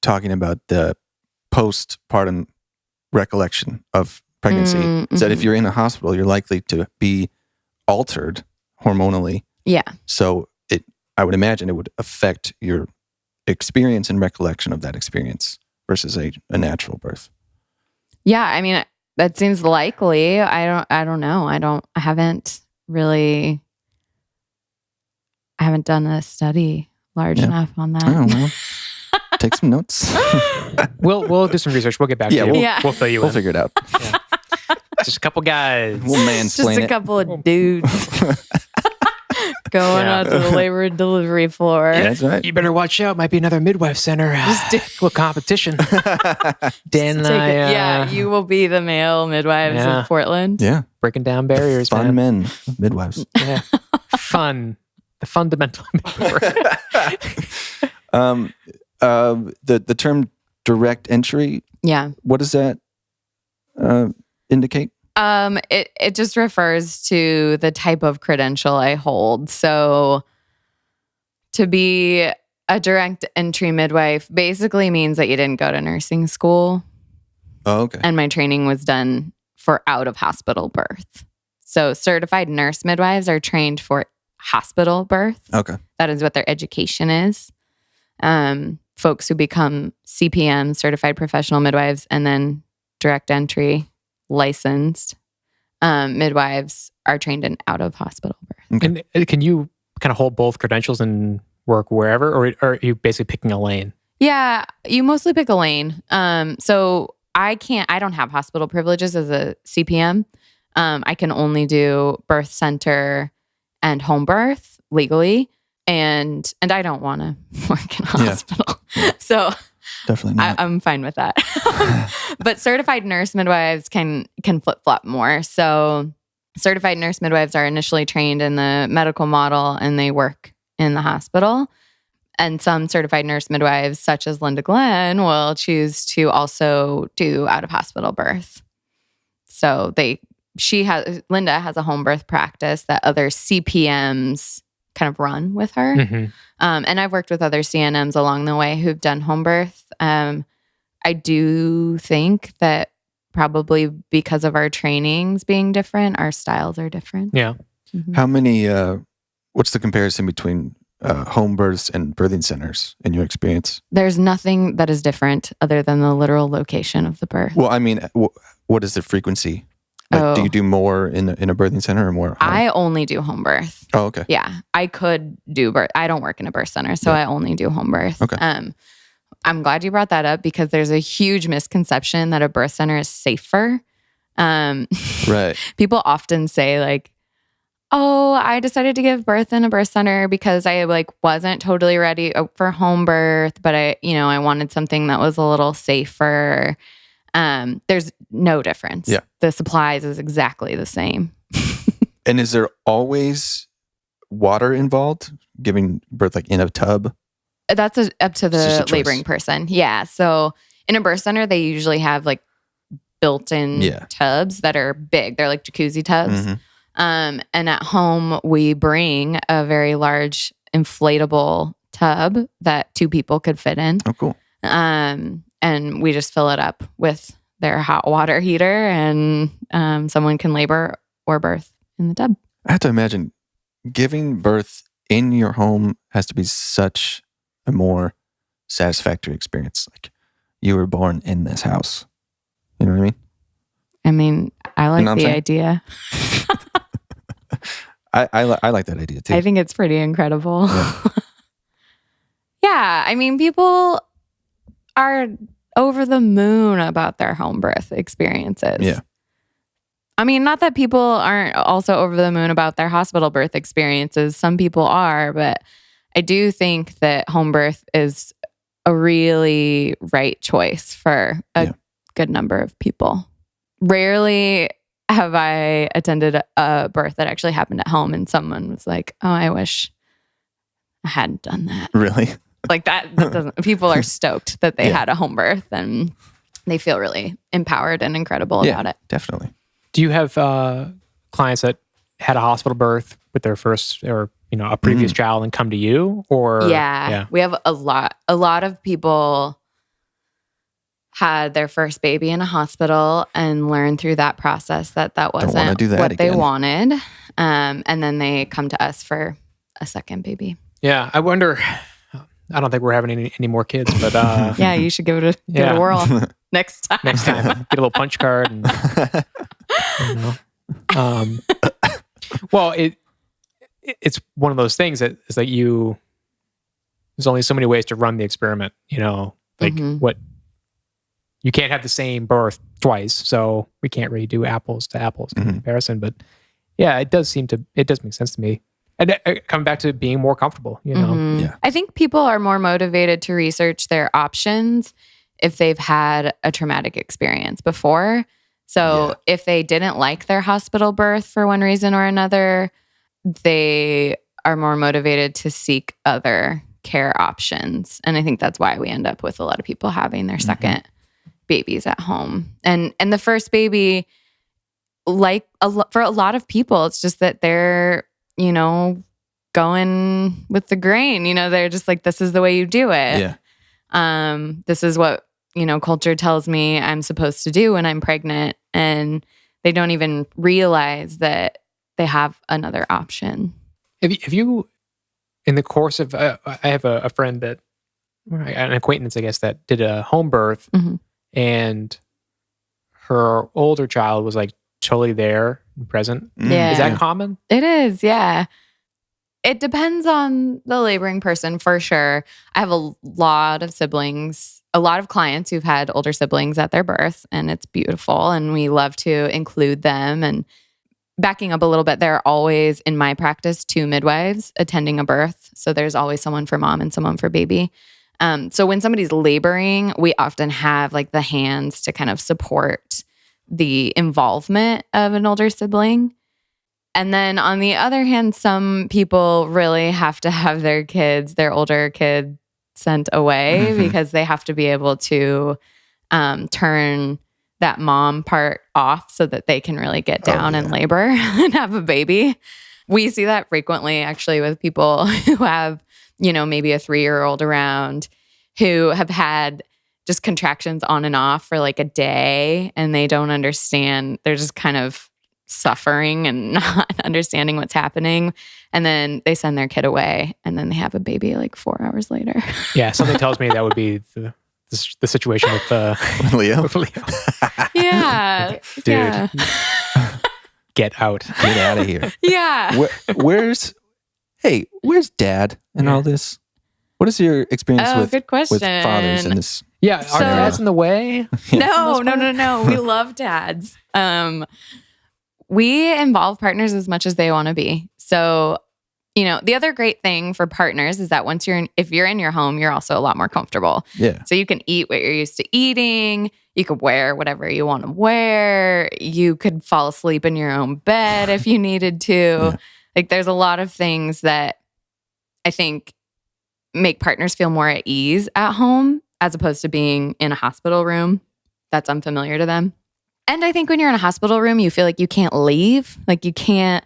talking about the postpartum recollection of pregnancy. Is that if you're in a hospital, you're likely to be altered hormonally Yeah. So I would imagine it would affect your experience and recollection of that experience versus a natural birth. Yeah, I mean, that seems likely. I don't know. I haven't done a study large enough on that. Oh, well, take some notes. We'll do some research. We'll get back to you. We'll fill you in. We'll figure it out. Yeah. Just a couple guys. We'll mansplain Just a couple of dudes going out to the labor and delivery floor. Yeah, that's right. You better watch out. Might be another midwife center. Little competition. Dan and I. You will be the male midwives of Portland. Yeah. Breaking down barriers. Fun men, midwives. Yeah. Fun. The fundamental midwifery. The term direct entry. Yeah. What does that indicate? It just refers to the type of credential I hold. So to be a direct entry midwife basically means that you didn't go to nursing school. Oh, okay. And my training was done for out of hospital birth. So certified nurse midwives are trained for hospital birth. Okay. That is what their education is. Folks who become CPM, certified professional midwives, and then direct entry licensed midwives are trained in out of hospital birth. Okay. And can you kind of hold both credentials and work wherever, or are you basically picking a lane? Yeah, you mostly pick a lane. So I don't have hospital privileges as a CPM. I can only do birth center and home birth legally. And I don't want to work in a hospital. So definitely not. I'm fine with that. But certified nurse midwives can flip-flop more. So certified nurse midwives are initially trained in the medical model and they work in the hospital. And some certified nurse midwives, such as Linda Glenn, will choose to also do out-of-hospital birth. So Linda has a home birth practice that other CPMs kind of run with her. Mm-hmm. And I've worked with other CNMs along the way who've done home birth. I do think that probably because of our trainings being different, our styles are different. Yeah. Mm-hmm. How many, what's the comparison between home births and birthing centers in your experience? There's nothing that is different other than the literal location of the birth. Well, I mean, what is the frequency? Like, do you do more in a birthing center or more? I only do home birth. Oh, okay. Yeah, I could do birth. I don't work in a birth center, so I only do home birth. Okay. I'm glad you brought that up because there's a huge misconception that a birth center is safer. Right. People often say like, "Oh, I decided to give birth in a birth center because I wasn't totally ready for home birth, but I wanted something that was a little safer." There's no difference. Yeah. The supplies is exactly the same. And is there always water involved, giving birth in a tub? That's up to the laboring person. Yeah. So in a birth center, they usually have built-in tubs that are big. They're like jacuzzi tubs. Mm-hmm. And at home, we bring a very large inflatable tub that 2 people could fit in. Oh, cool. And we just fill it up with their hot water heater and someone can labor or birth in the tub. I have to imagine giving birth in your home has to be such a more satisfactory experience. Like you were born in this house. You know what I mean? I mean, I like the idea. I like that idea too. I think it's pretty incredible. Yeah. Yeah. I mean, people are over the moon about their home birth experiences. Yeah. I mean, not that people aren't also over the moon about their hospital birth experiences. Some people are, but I do think that home birth is a really right choice for a good number of people. Rarely have I attended a birth that actually happened at home and someone was like, "Oh, I wish I hadn't done that." Really? That doesn't, people are stoked that they had a home birth and they feel really empowered and incredible about it. Definitely. Do you have clients that had a hospital birth with their first or a previous child and come to you? Or we have a lot of people had their first baby in a hospital and learned through that process that wasn't what they wanted. And then they come to us for a second baby. Yeah, I wonder. I don't think we're having any more kids, but Yeah, you should give it a whirl next time. Next time, get a little punch card. And, well, it's one of those things that is like there's only so many ways to run the experiment. What you can't have the same birth twice, so we can't really do apples to apples comparison. But yeah, it does make sense to me. And coming back to being more comfortable, Yeah. I think people are more motivated to research their options if they've had a traumatic experience before. So if they didn't like their hospital birth for one reason or another, they are more motivated to seek other care options. And I think that's why we end up with a lot of people having their second babies at home. And the first baby, for a lot of people, it's just that they're going with the grain. They're just like, this is the way you do it. Yeah. This is what, culture tells me I'm supposed to do when I'm pregnant. And they don't even realize that they have another option. Have you, in the course of, I have a friend an acquaintance, I guess, that did a home birth, and her older child was like totally there and present. Yeah. Is that common? It is, yeah. It depends on the laboring person for sure. I have a lot of siblings, a lot of clients who've had older siblings at their birth, and it's beautiful. And we love to include them. And backing up a little bit, there are always, in my practice, 2 midwives attending a birth. So there's always someone for mom and someone for baby. So when somebody's laboring, we often have like the hands to kind of support the involvement of an older sibling. And then on the other hand, some people really have to have their older kid sent away because they have to be able to turn that mom part off so that they can really get down and labor and have a baby. We see that frequently actually with people who have, maybe a 3-year-old around who have had just contractions on and off for like a day, and they don't understand. They're just kind of suffering and not understanding what's happening. And then they send their kid away, and then they have a baby like 4 hours later. Yeah, something tells me that would be the situation with Leo. With Leo. Yeah. Dude. Yeah. Get out. Get out of here. Yeah. Where's dad in all this? What is your experience good question. with fathers in this? Yeah, are dads in the way? No. We love dads. We involve partners as much as they want to be. So, the other great thing for partners is that if you're in your home, you're also a lot more comfortable. Yeah. So you can eat what you're used to eating. You could wear whatever you want to wear. You could fall asleep in your own bed if you needed to. Yeah. Like there's a lot of things that I think make partners feel more at ease at home as opposed to being in a hospital room that's unfamiliar to them. And I think when you're in a hospital room, you feel like you can't leave. Like you can't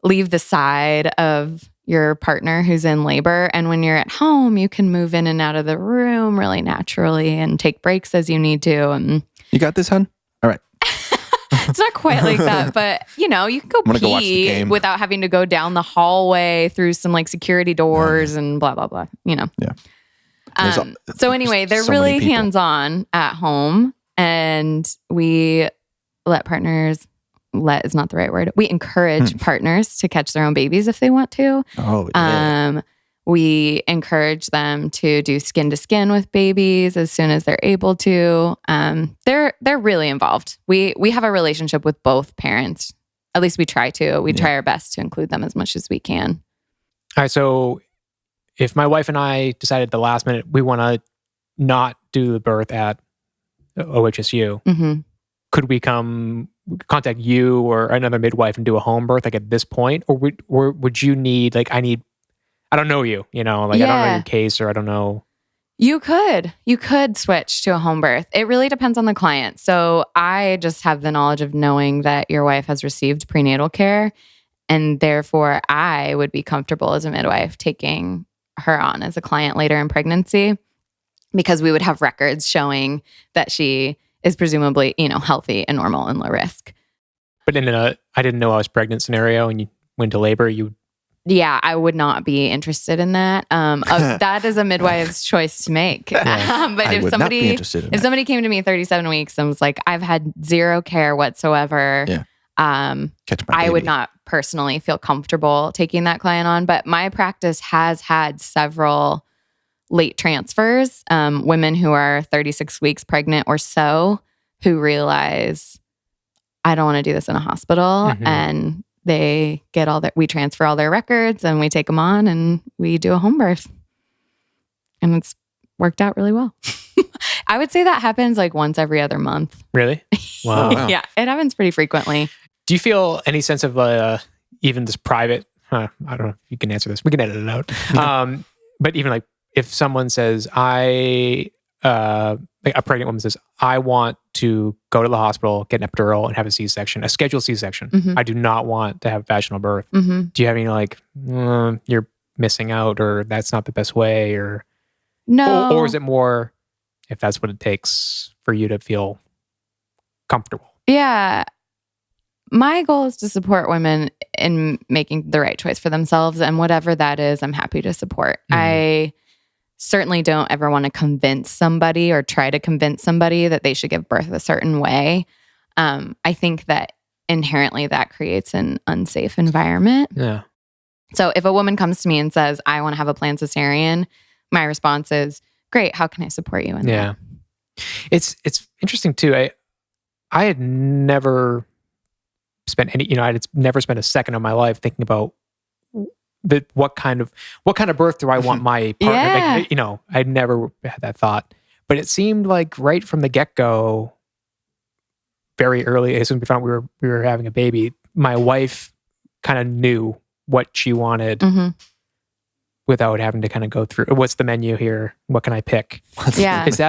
leave the side of your partner who's in labor. And when you're at home, you can move in and out of the room really naturally and take breaks as you need to. And you got this, hon? All right. It's not quite like that, but you can go pee without having to go down the hallway through some like security doors and blah, blah, blah, Yeah. So anyway, they're really hands-on at home. And we let partners, is not the right word. We encourage partners to catch their own babies if they want to. Oh, yeah. We encourage them to do skin to skin with babies as soon as they're able to. They're really involved. We have a relationship with both parents. At least we try to. We try our best to include them as much as we can. All right. So if my wife and I decided at the last minute we want to not do the birth at OHSU, could we contact you or another midwife and do a home birth like at this point? Or would you need, like, I don't know you, I don't know your case, or I don't know. You could switch to a home birth. It really depends on the client. So I just have the knowledge of knowing that your wife has received prenatal care, and therefore I would be comfortable as a midwife taking her on as a client later in pregnancy, because we would have records showing that she is presumably, healthy and normal and low risk. But in I didn't know I was pregnant scenario and you went to labor, you Yeah, I would not be interested in that. That is a midwife's choice to make. But I would not be interested in if that. somebody came to me 37 weeks and was like, I've had zero care whatsoever, Catch my I would baby. not personally feel comfortable taking that client on. But my practice has had several late transfers, women who are 36 weeks pregnant or so, who realize, I don't want to do this in a hospital. And they get we transfer all their records and we take them on and we do a home birth. And it's worked out really well. I would say that happens like once every other month. Really? Wow. Wow. Yeah, it happens pretty frequently. Do you feel any sense of even this private? I don't know if you can answer this. We can edit it out. But even like if someone says, like a pregnant woman says, I want to go to the hospital, get an epidural, and have a C-section, a scheduled C-section. I do not want to have vaginal birth. Do you have any like, you're missing out, or that's not the best way, or No. or is it more if that's what it takes for you to feel comfortable? Yeah. My goal is to support women in making the right choice for themselves. And whatever that is, I'm happy to support. I certainly don't ever want to convince somebody or try to convince somebody that they should give birth a certain way. I think that inherently that creates an unsafe environment. Yeah. So if a woman comes to me and says, I want to have a planned cesarean, my response is, great, how can I support you in that? It's interesting too. I had never spent I'd never spent a second of my life thinking about what kind of birth do I want my partner? Yeah. Like, I'd never had that thought, but it seemed like right from the get-go, very early, as soon as we found we were having a baby, my wife kind of knew what she wanted without having to kind of go through, what's the menu here? What can I pick? Yeah. Is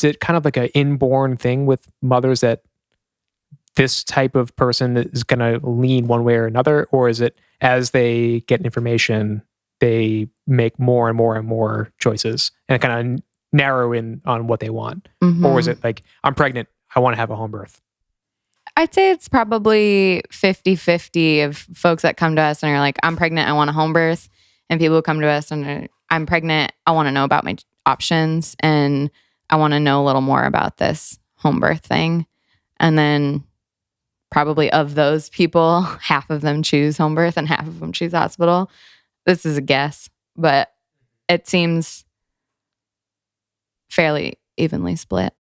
it kind of like an inborn thing with mothers that this type of person is going to lean one way or another? Or is it as they get information, they make more and more and more choices and kind of narrow in on what they want? Or is it like, I'm pregnant, I want to have a home birth? I'd say it's probably 50-50 of folks that come to us and are like, I'm pregnant, I want a home birth. And people who come to us and are, I'm pregnant, I want to know about my options and I want to know a little more about this home birth thing. And then probably of those people, half of them choose home birth and half of them choose hospital. This is a guess, but it seems fairly evenly split.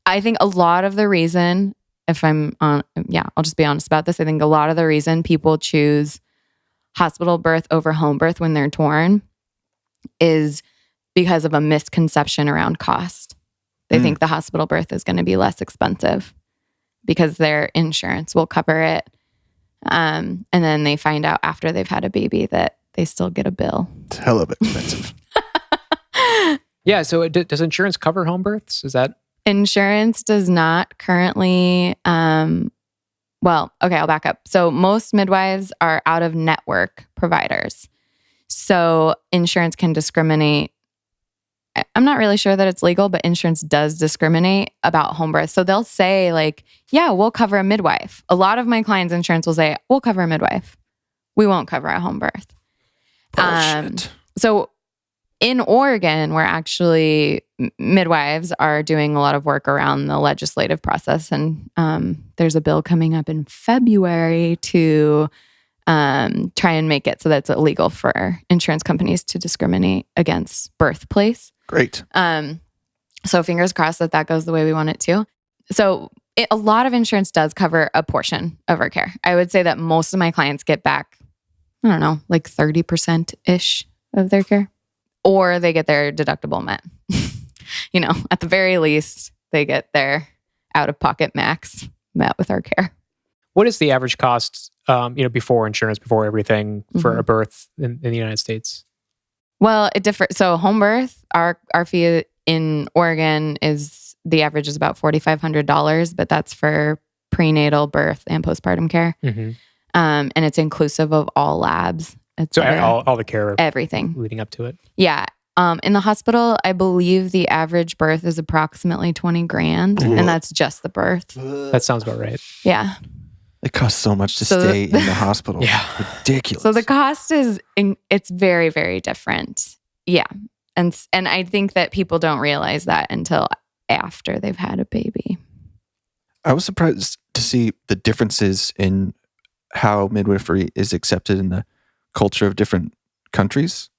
I think a lot of the reason, I'll just be honest about this. I think a lot of the reason people choose hospital birth over home birth when they're torn is because of a misconception around cost. They think the hospital birth is going to be less expensive because their insurance will cover it. And then they find out after they've had a baby that they still get a bill. It's hell of expensive. Yeah. So does insurance cover home births? Is that? Insurance does not currently. Well, okay, I'll back up. So most midwives are out of network providers. So insurance can discriminate. I'm not really sure that it's legal, but insurance does discriminate about home birth. So they'll say like, yeah, we'll cover a midwife. A lot of my clients' insurance will say, we'll cover a midwife. We won't cover a home birth. Bullshit. So in Oregon, where actually midwives are doing a lot of work around the legislative process. And there's a bill coming up in February to try and make it so that it's illegal for insurance companies to discriminate against birthplace. Great. So fingers crossed that goes the way we want it to. So a lot of insurance does cover a portion of our care. I would say that most of my clients get back, I don't know, like 30%-ish of their care. Or they get their deductible met. At the very least, they get their out-of-pocket max met with our care. What is the average cost, before insurance, before everything, for a birth in the United States? Well, it differs. So home birth, our fee in Oregon the average is about $4,500, but that's for prenatal birth and postpartum care. And it's inclusive of all labs. So all the care, everything leading up to it. Yeah. In the hospital, I believe the average birth is approximately $20,000, and that's just the birth. That sounds about right. Yeah. It costs so much to So stay in the hospital. Yeah. Ridiculous. So the cost it's very, very different. Yeah. And I think that people don't realize that until after they've had a baby. I was surprised to see the differences in how midwifery is accepted in the culture of different countries.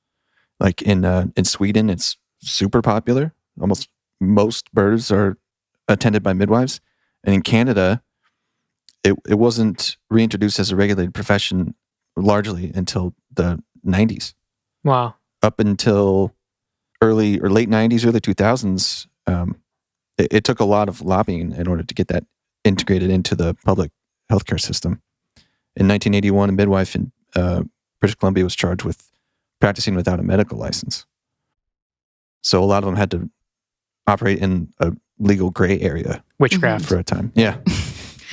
Like in Sweden, it's super popular. Almost most births are attended by midwives. And in Canada, it wasn't reintroduced as a regulated profession largely until the 90s. Wow. Up until early or late 90s, early 2000s, it took a lot of lobbying in order to get that integrated into the public healthcare system. In 1981, a midwife in British Columbia was charged with practicing without a medical license. So a lot of them had to operate in a legal gray area Witchcraft. for a time. Yeah.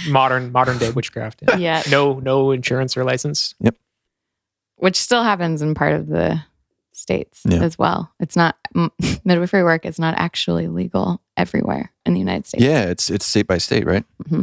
Modern day witchcraft. Yeah. Yeah. No insurance or license. Yep. Which still happens in part of the states Yeah. as well. It's not, midwifery work is not actually legal everywhere in the United States. Yeah, it's state by state, right? Mm-hmm.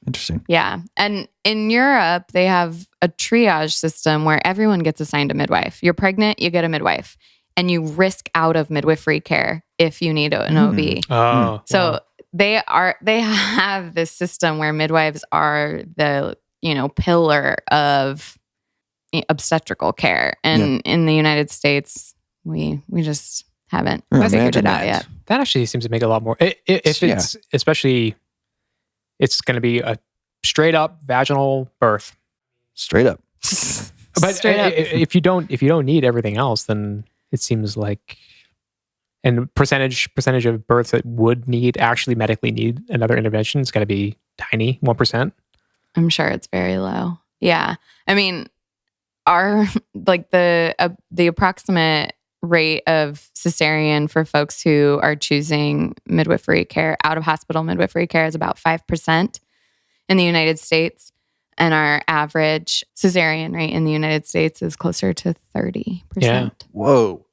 Interesting. Yeah. And in Europe, they have a triage system where everyone gets assigned a midwife. You're pregnant, you get a midwife. And you risk out of midwifery care if you need an OB. Oh. So wow. they have this system where midwives are the, pillar of obstetrical care. And in the United States, we just haven't figured Imagine it out that. yet. That actually seems to make a lot more. If it's especially, it's going to be a straight up vaginal birth. Straight up. But Straight up. if you don't need everything else, then it seems like, and percentage of births that would actually medically need another intervention is going to be tiny, 1%. I'm sure it's very low. Yeah. I mean, the approximate rate of cesarean for folks who are choosing midwifery care, out of hospital midwifery care, is about 5% in the United States. And our average cesarean rate in the United States is closer to 30%. Yeah. Whoa.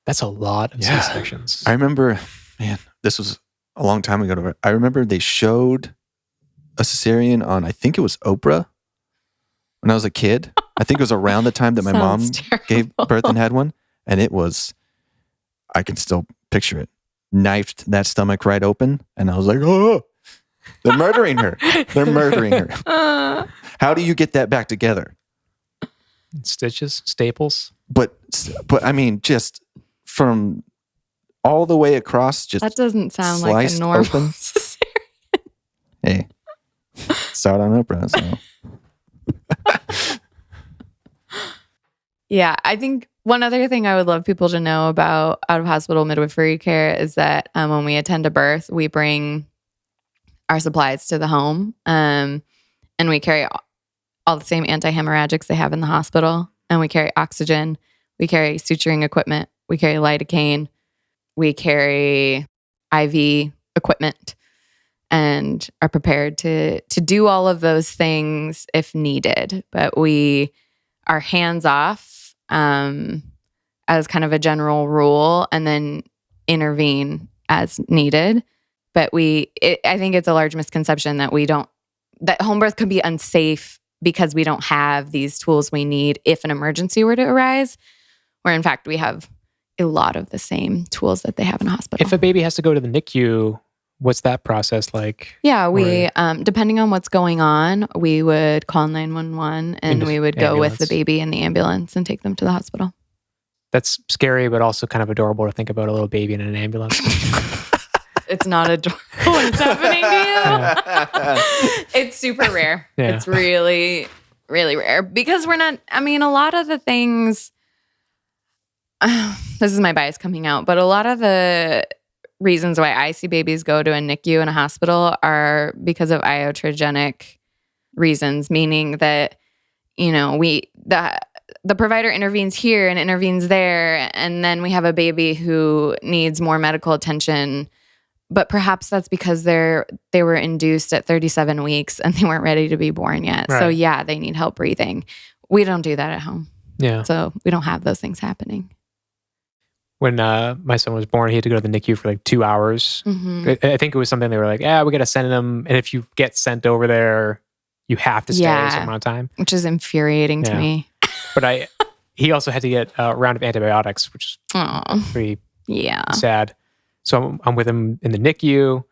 That's a lot of Yeah. C-sections. I remember, man, this was a long time ago. I remember they showed a cesarean on, I think it was Oprah when I was a kid. I think it was around the time that my mom Sounds gave terrible. birth and had one. And it was, I can still picture it, knifed that stomach right open. And I was like, oh, they're murdering her. They're murdering her. How do you get that back together? Stitches, staples. But I mean, just from all the way across, just That doesn't sound like a sliced normal open. cesarean. Hey, saw it on Oprah. So. Yeah, I think one other thing I would love people to know about out-of-hospital midwifery care is that when we attend a birth, we bring our supplies to the home, and we carry all the same anti-hemorrhagics they have in the hospital, and we carry oxygen, we carry suturing equipment, we carry lidocaine, we carry IV equipment, and are prepared to do all of those things if needed. But we are hands off as kind of a general rule, and then intervene as needed. But I think it's a large misconception that that home birth could be unsafe because we don't have these tools we need if an emergency were to arise, where in fact we have a lot of the same tools that they have in a hospital. If a baby has to go to the NICU, what's that process like? Yeah, we depending on what's going on, we would call 911 and we would go with the baby in the ambulance and take them to the hospital. That's scary, but also kind of adorable to think about a little baby in an ambulance. It's not adorable when it's happening to you. It's super rare. Yeah. It's really, really rare because we're not, I mean, a lot of the things, this is my bias coming out, but a lot of the reasons why I see babies go to a NICU in a hospital are because of iatrogenic reasons, meaning that, the provider intervenes here and intervenes there, and then we have a baby who needs more medical attention. But perhaps that's because they were induced at 37 weeks and they weren't ready to be born yet. Right. So yeah, they need help breathing. We don't do that at home. Yeah. So we don't have those things happening. When my son was born, he had to go to the NICU for like 2 hours. Mm-hmm. I think it was something they were like, we got to send him. And if you get sent over there, you have to stay a certain amount of time. Which is infuriating to me. But he also had to get a round of antibiotics, which is pretty sad. So I'm with him in the NICU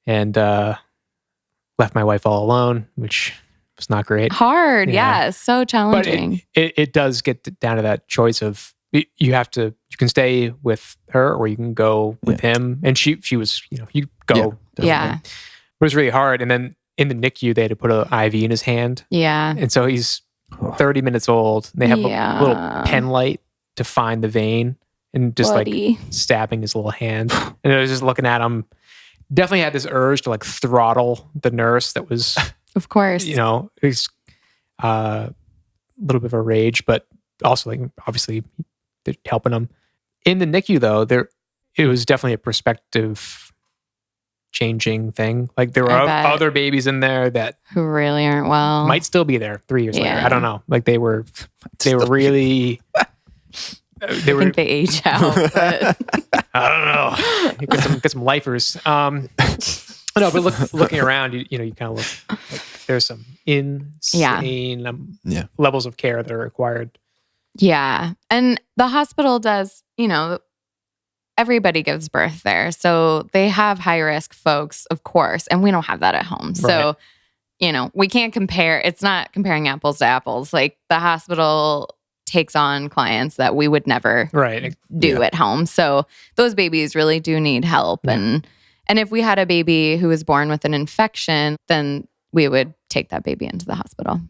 and left my wife all alone, which was not great. Hard, so challenging. But it does get down to that choice of you can stay with her or you can go with him. And she was, you go. Yeah. It was really hard. And then in the NICU, they had to put an IV in his hand. Yeah. And so he's 30 minutes old. They have a little pen light to find the vein and just Bloody. like stabbing his little hand. And I was just looking at him. Definitely had this urge to like throttle the nurse that was, of course, it was a little bit of a rage, but also like obviously they're helping him. In the NICU though, it was definitely a perspective changing thing. Like there were other babies in there that who really aren't well, might still be there 3 years later. I don't know. Like they were really. I think they age out. But. I don't know. Get some lifers. No, but looking around, you kind of look. Like there's some insane levels of care that are required. Yeah, and the hospital does. Everybody gives birth there, so they have high risk folks, of course, and we don't have that at home. So, we can't compare. It's not comparing apples to apples. Like the hospital takes on clients that we would never do at home. So those babies really do need help. Yeah. And if we had a baby who was born with an infection, then we would take that baby into the hospital.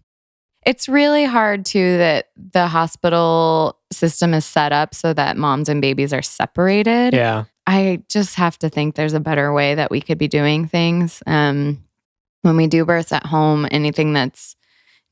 It's really hard too that the hospital system is set up so that moms and babies are separated. Yeah. I just have to think there's a better way that we could be doing things. When we do births at home, anything that's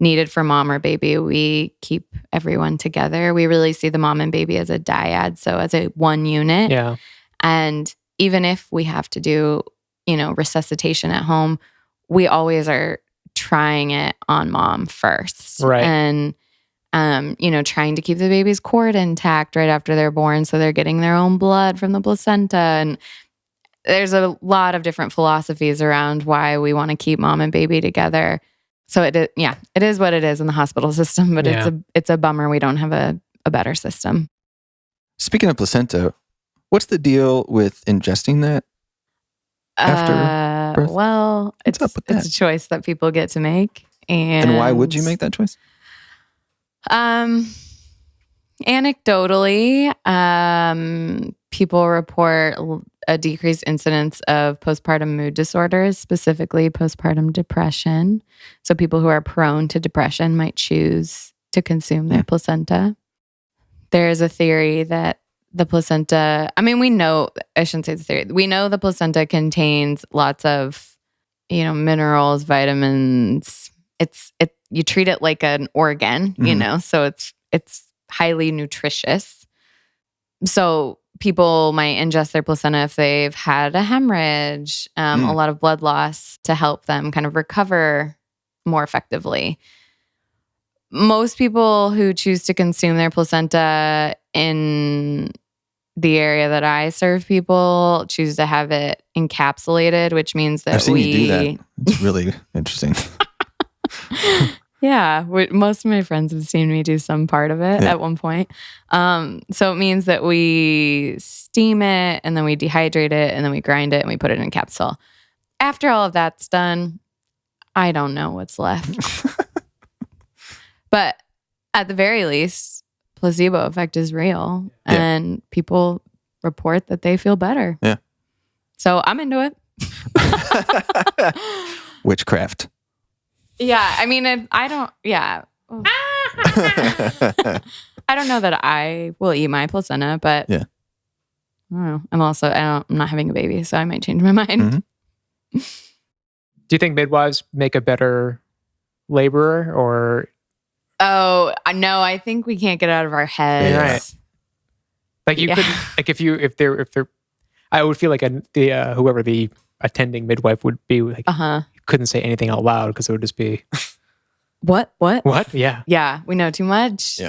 needed for mom or baby, we keep everyone together. We really see the mom and baby as a dyad, so as a one unit. Yeah. And even if we have to do, resuscitation at home, we always are trying it on mom first. Right. And, trying to keep the baby's cord intact right after they're born so they're getting their own blood from the placenta. And there's a lot of different philosophies around why we want to keep mom and baby together. So it is what it is in the hospital system, but it's a bummer we don't have a better system. Speaking of placenta, what's the deal with ingesting that after birth? Well, it's a choice that people get to make. And why would you make that choice? Anecdotally, people report a decreased incidence of postpartum mood disorders, specifically postpartum depression. So people who are prone to depression might choose to consume their placenta. There is a theory that the placenta, we know the placenta contains lots of, minerals, vitamins. You treat it like an organ, so it's highly nutritious. So people might ingest their placenta if they've had a hemorrhage, a lot of blood loss to help them kind of recover more effectively. Most people who choose to consume their placenta in the area that I serve people choose to have it encapsulated, which means that I've seen you do that. It's really interesting. Yeah, most of my friends have seen me do some part of it at one point. So it means that we steam it and then we dehydrate it and then we grind it and we put it in a capsule. After all of that's done, I don't know what's left. But at the very least, placebo effect is real and people report that they feel better. Yeah. So I'm into it. Witchcraft. Yeah, I don't. Yeah, I don't know that I will eat my placenta, but I don't know. I'm not having a baby, so I might change my mind. Mm-hmm. Do you think midwives make a better laborer, or? Oh no, I think we can't get out of our heads. Right. Like you couldn't. Like if they're, I would feel like whoever the attending midwife would be like. Couldn't say anything out loud because it would just be what yeah we know too much.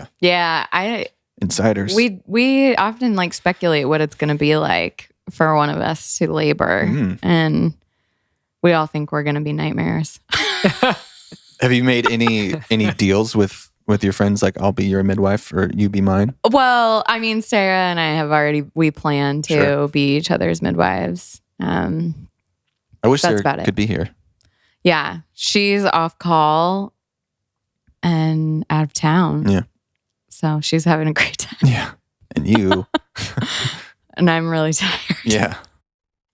Insiders. We often speculate what it's going to be like for one of us to labor, and we all think we're going to be nightmares. Have you made any deals with your friends? Like, I'll be your midwife or you be mine? Well, I mean, Sarah and I have we plan to Sure. be each other's midwives. I wish That's Sarah about it. could be here. Yeah. She's off call and out of town. Yeah. So she's having a great time. Yeah. And you. And I'm really tired. Yeah.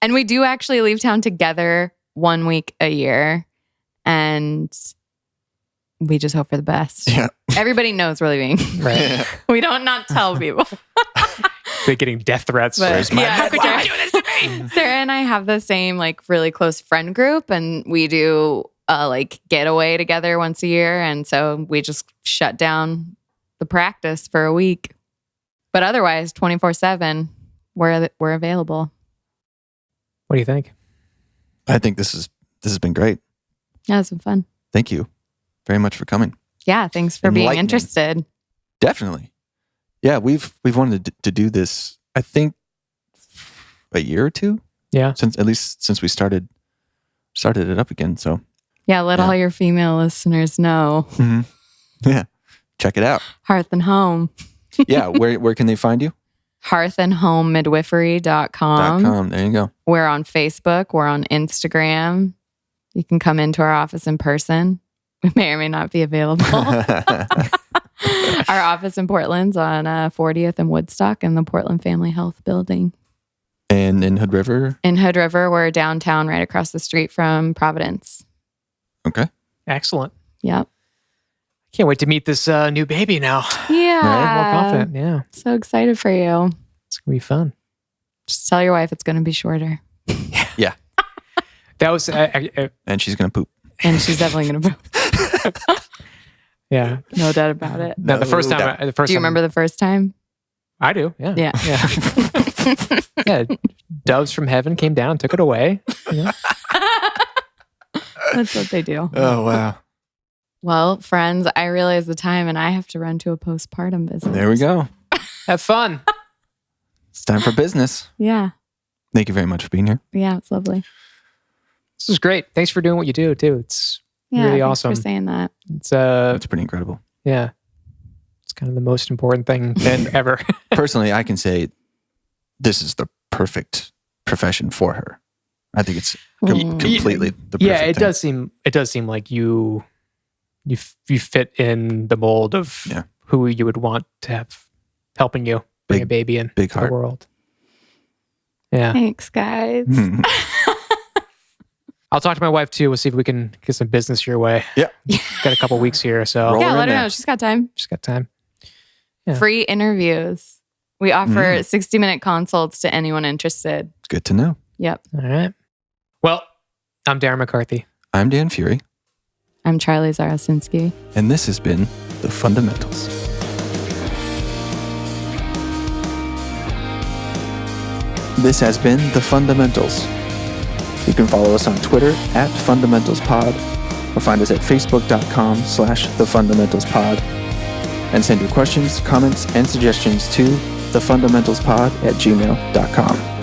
And we do actually leave town together 1 week a year. And we just hope for the best. Yeah. Everybody knows we're leaving. Right. We don't not tell people. They're getting death threats. But, Where's my yeah, midwife? Sarah, do this to me. Sarah and I have the same like really close friend group, and we do like getaway together once a year. And so we just shut down the practice for a week. But otherwise, 24/7, we're available. What do you think? I think this has been great. Yeah, it's been fun. Thank you very much for coming. Yeah, thanks for being Enlightening. interested. Definitely. Yeah, we've wanted to do this, I think, a year or two. Yeah. Since we started it up again. So Yeah, let Yeah. all your female listeners know. yeah, check it out. Hearth and Home. Yeah, where can they find you? hearthandhomemidwifery.com. .com. There you go. We're on Facebook. We're on Instagram. You can come into our office in person. We may or may not be available. Our office in Portland's on 40th and Woodstock in the Portland Family Health Building. And in Hood River. In Hood River, we're downtown right across the street from Providence. Okay. Excellent. Yep. Can't wait to meet this new baby now. Yeah. More confident. Yeah. So excited for you. It's going to be fun. Just tell your wife it's going to be shorter. Yeah. That was, And she's gonna poop. And she's definitely going to poop. yeah. No doubt about it. No, the first No time. doubt. Do you remember the first time? I do. Yeah. Yeah. Yeah. Yeah. Doves from heaven came down and took it away. You know? That's what they do. Oh wow. Well, friends, I realize the time and I have to run to a postpartum visit. There we go. Have fun. It's time for business. Yeah. Thank you very much for being here. Yeah, it's lovely. This is great. Thanks for doing what you do too. It's Yeah, really thanks awesome. for saying that. It's That's pretty incredible. yeah. It's kind of the most important thing than ever. Personally, I can say this is the perfect profession for her. I think it's completely the perfect Yeah, it thing. does seem like you fit in the mold of Yeah. who you would want to have helping you bring a baby in big to the heart. world. Yeah. Thanks, guys. I'll talk to my wife too. We'll see if we can get some business your way. Yeah. Got a couple weeks here, so Roll Yeah, her let in her there. know. She's got time. just got time. Yeah. Free interviews. We offer 60-minute consults to anyone interested. It's good to know. Yep. All right. Well, I'm Darren McCarthy. I'm Dan Fury, I'm Charli Zarosinski. and this has been The Fundamentals. This has been The Fundamentals. You can follow us on Twitter @FundamentalsPod or find us at facebook.com/TheFundamentalsPod and send your questions, comments, and suggestions to thefundamentalspod@gmail.com.